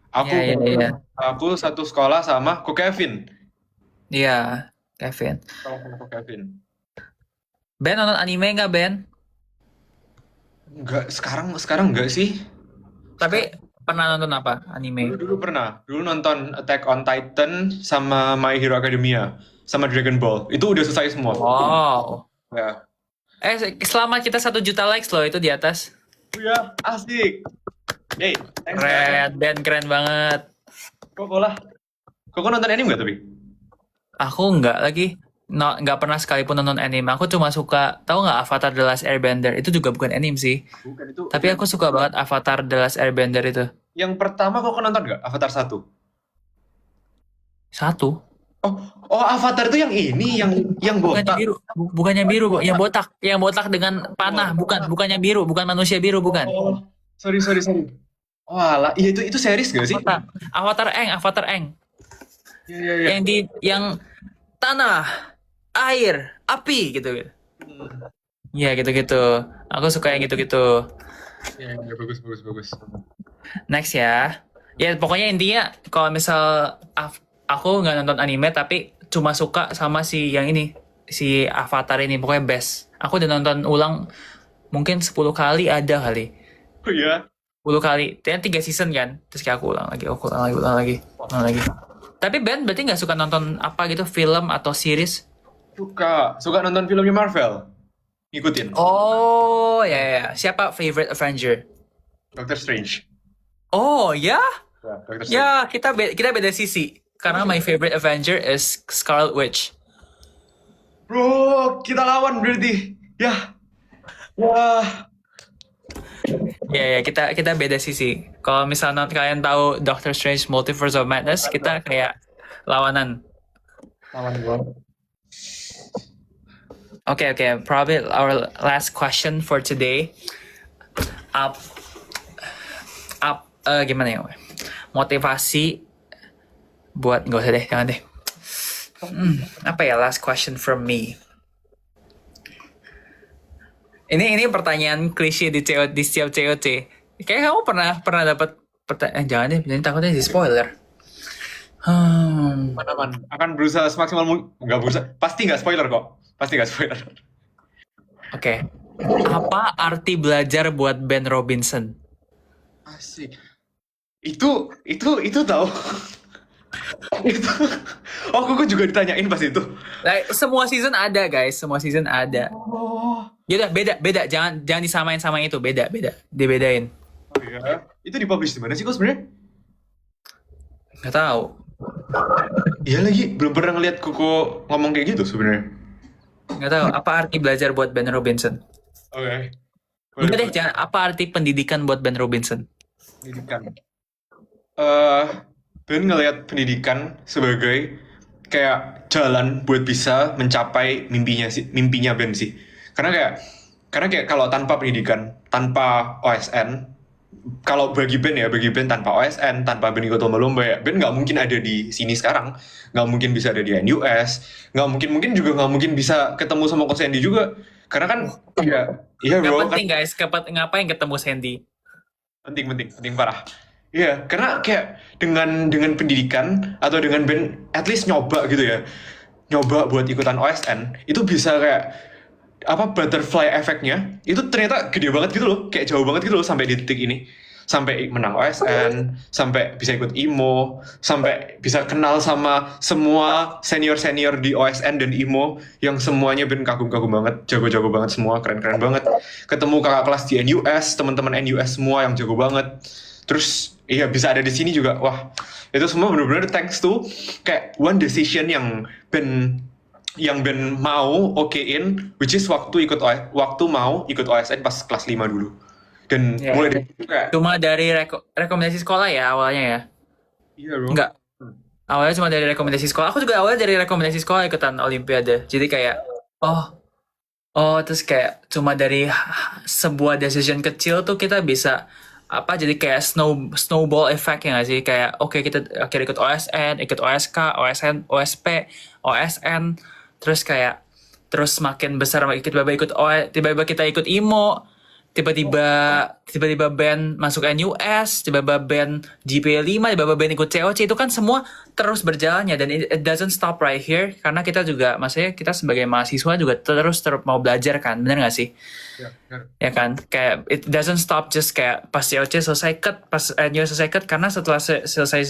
Speaker 1: Aku
Speaker 2: Iya.
Speaker 1: aku satu sekolah sama Ko Kevin.
Speaker 2: Iya, Kevin.
Speaker 1: Sama Ko Kevin.
Speaker 2: Ben nonton anime nggak, Ben?
Speaker 1: Enggak, sekarang enggak sih.
Speaker 2: Tapi pernah nonton apa anime?
Speaker 1: Dulu pernah. Dulu nonton Attack on Titan sama My Hero Academia sama Dragon Ball. Itu udah selesai semua.
Speaker 2: Wow.
Speaker 1: Ya.
Speaker 2: Selamat kita 1 juta likes loh itu di atas.
Speaker 1: Ya, asik. Hey, thanks.
Speaker 2: Keren, Ben keren banget.
Speaker 1: Kok nonton anime nggak tapi?
Speaker 2: Aku nggak lagi. Nggak pernah sekalipun nonton anime. Aku cuma suka, tahu nggak Avatar The Last Airbender? Itu juga bukan anime sih.
Speaker 1: Bukan itu.
Speaker 2: Tapi aku suka banget Avatar The Last Airbender itu.
Speaker 1: Yang pertama kok nonton nggak? Avatar 1.
Speaker 2: Satu.
Speaker 1: Oh, Avatar itu yang ini, yang
Speaker 2: Bukannya
Speaker 1: botak.
Speaker 2: biru. Bukannya biru, kok. Yang botak. Yang botak dengan panah. Bukannya biru. Bukan manusia biru, bukan.
Speaker 1: Oh, sorry. Walah, iya itu series gak sih?
Speaker 2: Avatar Aang.
Speaker 1: Iya.
Speaker 2: Yang tanah, air, api gitu. Iya gitu. Aku suka yang gitu.
Speaker 1: Iya, bagus.
Speaker 2: Next ya. Ya pokoknya intinya kalau misal aku nggak nonton anime tapi cuma suka sama si yang ini, si Avatar ini, pokoknya best. Aku udah nonton ulang mungkin 10 kali ada kali.
Speaker 1: Oh iya.
Speaker 2: 10 kali. Dan 3 season kan. Terus kayak aku ulang lagi. Tapi Ben berarti nggak suka nonton apa gitu, film atau series?
Speaker 1: Suka nonton filmnya Marvel. Ngikutin.
Speaker 2: Oh ya. Siapa favorite Avenger?
Speaker 1: Doctor Strange.
Speaker 2: Oh ya?
Speaker 1: Doctor Strange.
Speaker 2: Ya, kita beda sisi. Karena my favorite Avenger is Scarlet Witch.
Speaker 1: Bro, kita lawan berarti. Ya. Wah.
Speaker 2: Ya, kita beda sisi. Kalau misalnya kalian tahu Doctor Strange Multiverse of Madness, kita kayak lawanan.
Speaker 1: Lawan gua.
Speaker 2: Okay. Probably our last question for today. Gimana ya? Motivasi buat nggak usah deh, jangan deh. Apa ya last question from me? Ini pertanyaan klise di setiap COC. Kayak kamu pernah dapat pertanyaan? Jangan deh, jangan takutnya di spoiler.
Speaker 1: Aman. Akan berusaha semaksimal mungkin. Nggak berusaha. Pasti nggak spoiler kok.
Speaker 2: Oke. Apa arti belajar buat Ben Robinson?
Speaker 1: Asik. Itu tahu. Itu. Oh, aku juga ditanyain pas itu.
Speaker 2: Like, semua season ada guys,
Speaker 1: Oh.
Speaker 2: Ya udah beda, jangan disamain sama itu, beda, dibedain.
Speaker 1: Oh iya. Itu dipublish di mana sih kok sebenarnya?
Speaker 2: Nggak tahu.
Speaker 1: Iya lagi, belum pernah ngeliat Koko ngomong kayak gitu sebenarnya.
Speaker 2: Nggak tahu apa arti belajar buat Ben Robinson.
Speaker 1: Oke, boleh
Speaker 2: Udah deh,
Speaker 1: boleh.
Speaker 2: jangan apa arti pendidikan buat Ben Robinson.
Speaker 1: Pendidikan. eh Ben ngelihat pendidikan sebagai kayak jalan buat bisa mencapai mimpinya Ben sih. Karena kayak kalau tanpa pendidikan, tanpa OSN, kalau bagi Ben tanpa OSN, tanpa Ben ikut lomba-lomba ya, Ben nggak mungkin ada di sini sekarang, nggak mungkin bisa ada di NUS, mungkin juga nggak mungkin bisa ketemu sama Ko Sandy juga, karena kan iya iya
Speaker 2: Nggak
Speaker 1: bro kan
Speaker 2: penting guys, ngapain ketemu Sandy?
Speaker 1: penting penting penting parah. Iya, karena kayak dengan pendidikan atau dengan band at least nyoba gitu ya. Nyoba buat ikutan OSN itu bisa kayak apa butterfly efeknya itu ternyata gede banget gitu loh, kayak jauh banget gitu loh sampai di titik ini. Sampai menang OSN, sampai bisa ikut IMO, sampai bisa kenal sama semua senior-senior di OSN dan IMO yang semuanya ben kagum-kagum banget, jago-jago banget semua, keren-keren banget. Ketemu kakak kelas di NUS, teman-teman NUS semua yang jago banget. Terus iya bisa ada di sini juga. Wah, itu semua benar-benar thanks to kayak one decision yang Ben mau okein, which is waktu mau ikut OSN pas kelas 5 dulu. Dan
Speaker 2: Ya.
Speaker 1: mulai dari itu kayak
Speaker 2: Cuma dari rekomendasi sekolah ya awalnya ya?
Speaker 1: iya bro.
Speaker 2: Enggak. Awalnya cuma dari rekomendasi sekolah. Aku juga awalnya dari rekomendasi sekolah ikutan Olimpiade. Jadi kayak, oh, terus kayak cuma dari sebuah decision kecil tuh kita bisa apa jadi kayak snowball effect ya nggak sih? Kayak oke kita akhirnya ikut OSN, ikut OSK, OSN, OSP, OSN, terus kayak terus makin besar tiba-tiba tiba-tiba kita ikut IMO, tiba-tiba band masuk NUS, tiba-tiba band GP 5, tiba-tiba band ikut COC, itu kan semua terus berjalannya dan it doesn't stop right here karena kita juga maksudnya kita sebagai mahasiswa juga terus mau belajar kan, bener nggak sih?
Speaker 1: Ya, benar.
Speaker 2: Ya kan, kayak it doesn't stop just kayak pas COC selesai cut, pas NUS selesai cut, karena setelah selesai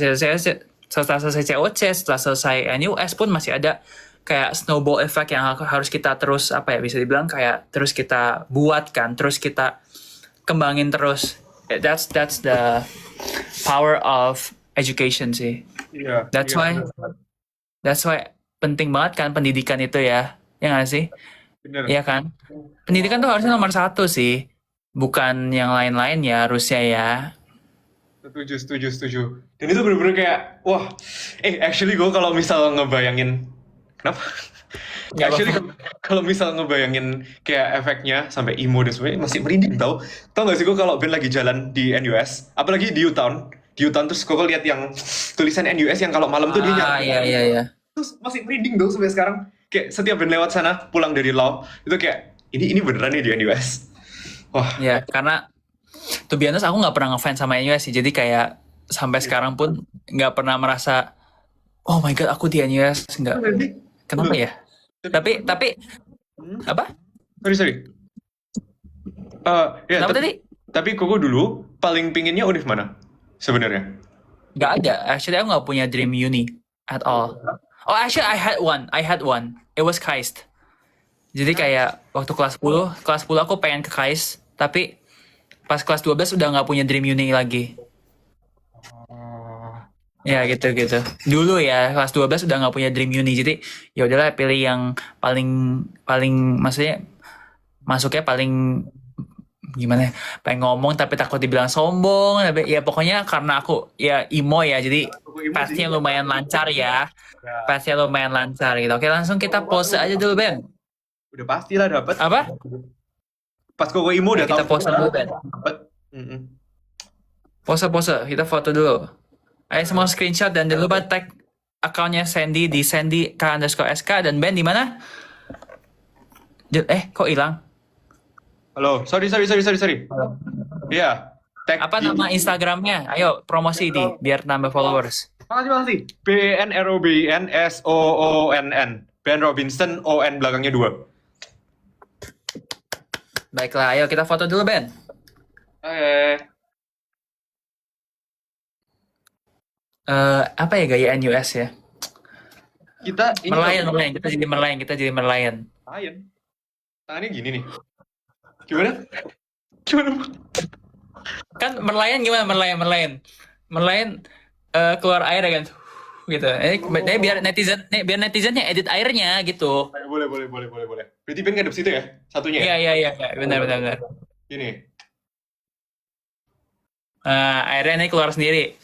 Speaker 2: COC, setelah selesai NUS pun masih ada kayak snowball effect yang harus kita terus apa ya bisa dibilang kayak terus kita buat kan, terus kita kembangin terus. That's the power of education sih.
Speaker 1: Iya.
Speaker 2: That's
Speaker 1: iya,
Speaker 2: why
Speaker 1: benar.
Speaker 2: that's why penting banget kan pendidikan itu ya, ya nggak sih?
Speaker 1: Benar.
Speaker 2: Iya kan? Pendidikan tuh harusnya nomor satu sih, bukan yang lain-lain ya harusnya ya.
Speaker 1: Setuju. Dan itu bener-bener kayak, wah, actually gue kalau misal ngebayangin, kenapa?
Speaker 2: Nggak
Speaker 1: Actually
Speaker 2: apa-apa.
Speaker 1: kalau misal ngebayangin kayak efeknya sampai emo dan sebagainya masih merinding tau. Tau gak sih gue kalau Ben lagi jalan di NUS, apalagi di U-Town terus gue lihat yang tulisan NUS yang kalau malam tuh dia
Speaker 2: Ah,
Speaker 1: nyala.
Speaker 2: iya.
Speaker 1: Terus masih merinding dong sampai sekarang. Kayak setiap Ben lewat sana pulang dari law itu kayak ini beneran nih di NUS. Wah,
Speaker 2: Ya, karena to be honest, aku nggak pernah ngefans sama NUS sih. Jadi kayak sampai sekarang pun nggak pernah merasa, oh my god, aku di NUS. Nggak. Kenapa ya? Tapi
Speaker 1: Hmm?
Speaker 2: apa?
Speaker 1: Sorry. Ya,
Speaker 2: Kenapa tadi?
Speaker 1: tapi Koko dulu paling pinginnya univ mana? Sebenarnya.
Speaker 2: Nggak ada. Actually, aku nggak punya dream uni at all. Oh, actually, I had one. It was KAIST. Jadi kayak waktu kelas 10 aku pengen ke KAIST, tapi pas kelas 12 udah nggak punya dream uni lagi. Ya gitu. Dulu ya kelas 12 udah nggak punya dream uni. Jadi ya udahlah pilih yang paling paling maksudnya masuknya paling gimana ya? Pengen ngomong tapi takut dibilang sombong. Tapi ya pokoknya karena aku ya imo ya. Jadi
Speaker 1: Koko Imo
Speaker 2: pastinya
Speaker 1: sih.
Speaker 2: lumayan lancar ya.
Speaker 1: Ya,
Speaker 2: Pastinya lumayan lancar gitu. Oke, langsung kita pause aja dulu, Ben.
Speaker 1: udah pastilah dapat.
Speaker 2: Apa?
Speaker 1: Pas Koko Imo
Speaker 2: Ya,
Speaker 1: udah
Speaker 2: kita
Speaker 1: tahu
Speaker 2: pause dulu, Ben.
Speaker 1: dapat.
Speaker 2: Pause. Kita foto dulu. Ayo semua screenshot dan jangan lupa tag akunnya Sandy di sandy_sk dan Ben di mana? Kok hilang?
Speaker 1: Halo, sorry. Iya, tag
Speaker 2: Apa
Speaker 1: di-
Speaker 2: nama Instagramnya? Ayo promosi di biar nambah followers.
Speaker 1: Makasih. BNROBINSOONN. Ben Robinson, ON belakangnya 2.
Speaker 2: Baiklah, ayo kita foto dulu, Ben.
Speaker 1: Oke.
Speaker 2: Apa ya gaya NUS ya?
Speaker 1: Kita ini
Speaker 2: Merlion. Kita jadi merlion.
Speaker 1: Lion. Tangannya gini nih. Gimana? Gimana?
Speaker 2: Kan merlion gimana merlion? Merlion keluar air ya kan? gitu. Biar netizennya edit airnya gitu.
Speaker 1: Boleh. Berarti Ben ngadep situ ya? Satunya ya?
Speaker 2: Iya, benar.
Speaker 1: Gini.
Speaker 2: Airnya ini keluar sendiri.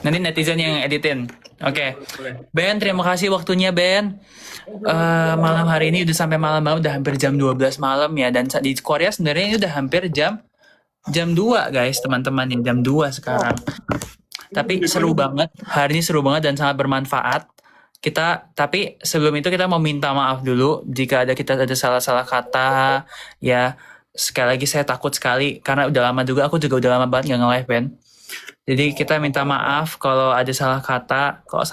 Speaker 2: Nanti netizen yang editin. Oke.
Speaker 1: Boleh.
Speaker 2: Ben, terima kasih waktunya Ben. Malam hari ini udah sampai malam-malam, udah hampir jam 12 malam ya. Dan di Korea sebenarnya ini udah hampir jam 2 guys, teman-teman. Ini jam 2 sekarang. Tapi seru banget. Hari ini seru banget dan sangat bermanfaat. Tapi sebelum itu kita mau minta maaf dulu jika kita ada salah-salah kata. Ya, sekali lagi saya takut sekali karena udah lama juga, aku juga udah lama banget nggak nge-live Ben. Jadi kita minta maaf kalau ada salah kata. Kalau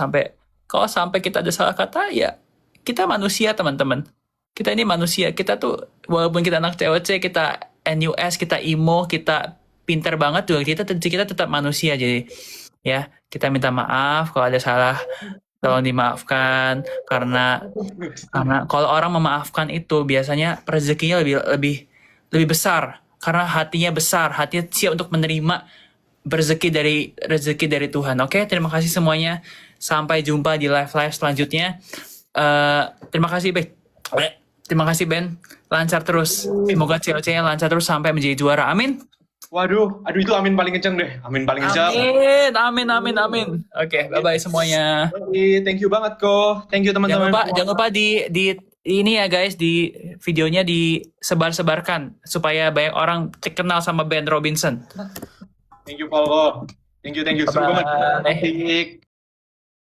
Speaker 2: sampai kita ada salah kata, ya kita manusia teman-teman. Kita ini manusia. Kita tuh walaupun kita anak COC, kita NUS, kita IMO, kita pinter banget juga, kita tetap manusia. Jadi ya kita minta maaf kalau ada salah, tolong dimaafkan karena kalau orang memaafkan itu biasanya rezekinya lebih besar karena hatinya besar, hatinya siap untuk menerima rezeki dari Tuhan. Oke, terima kasih semuanya. Sampai jumpa di live selanjutnya. Terima kasih Ben. Terima kasih Ben. Lancar terus. Semoga COC-nya lancar terus sampai menjadi juara. Amin.
Speaker 1: Waduh, itu amin paling kenceng deh. Amin paling kenceng.
Speaker 2: Amin. Oke, bye-bye semuanya.
Speaker 1: Oke, thank you banget kok. Thank you teman-teman.
Speaker 2: Jangan lupa di ini ya guys, di videonya disebar-sebarkan supaya banyak orang kenal sama Ben Robinson.
Speaker 1: Thank you Paul. Thank you. Seru banget.
Speaker 2: Bye.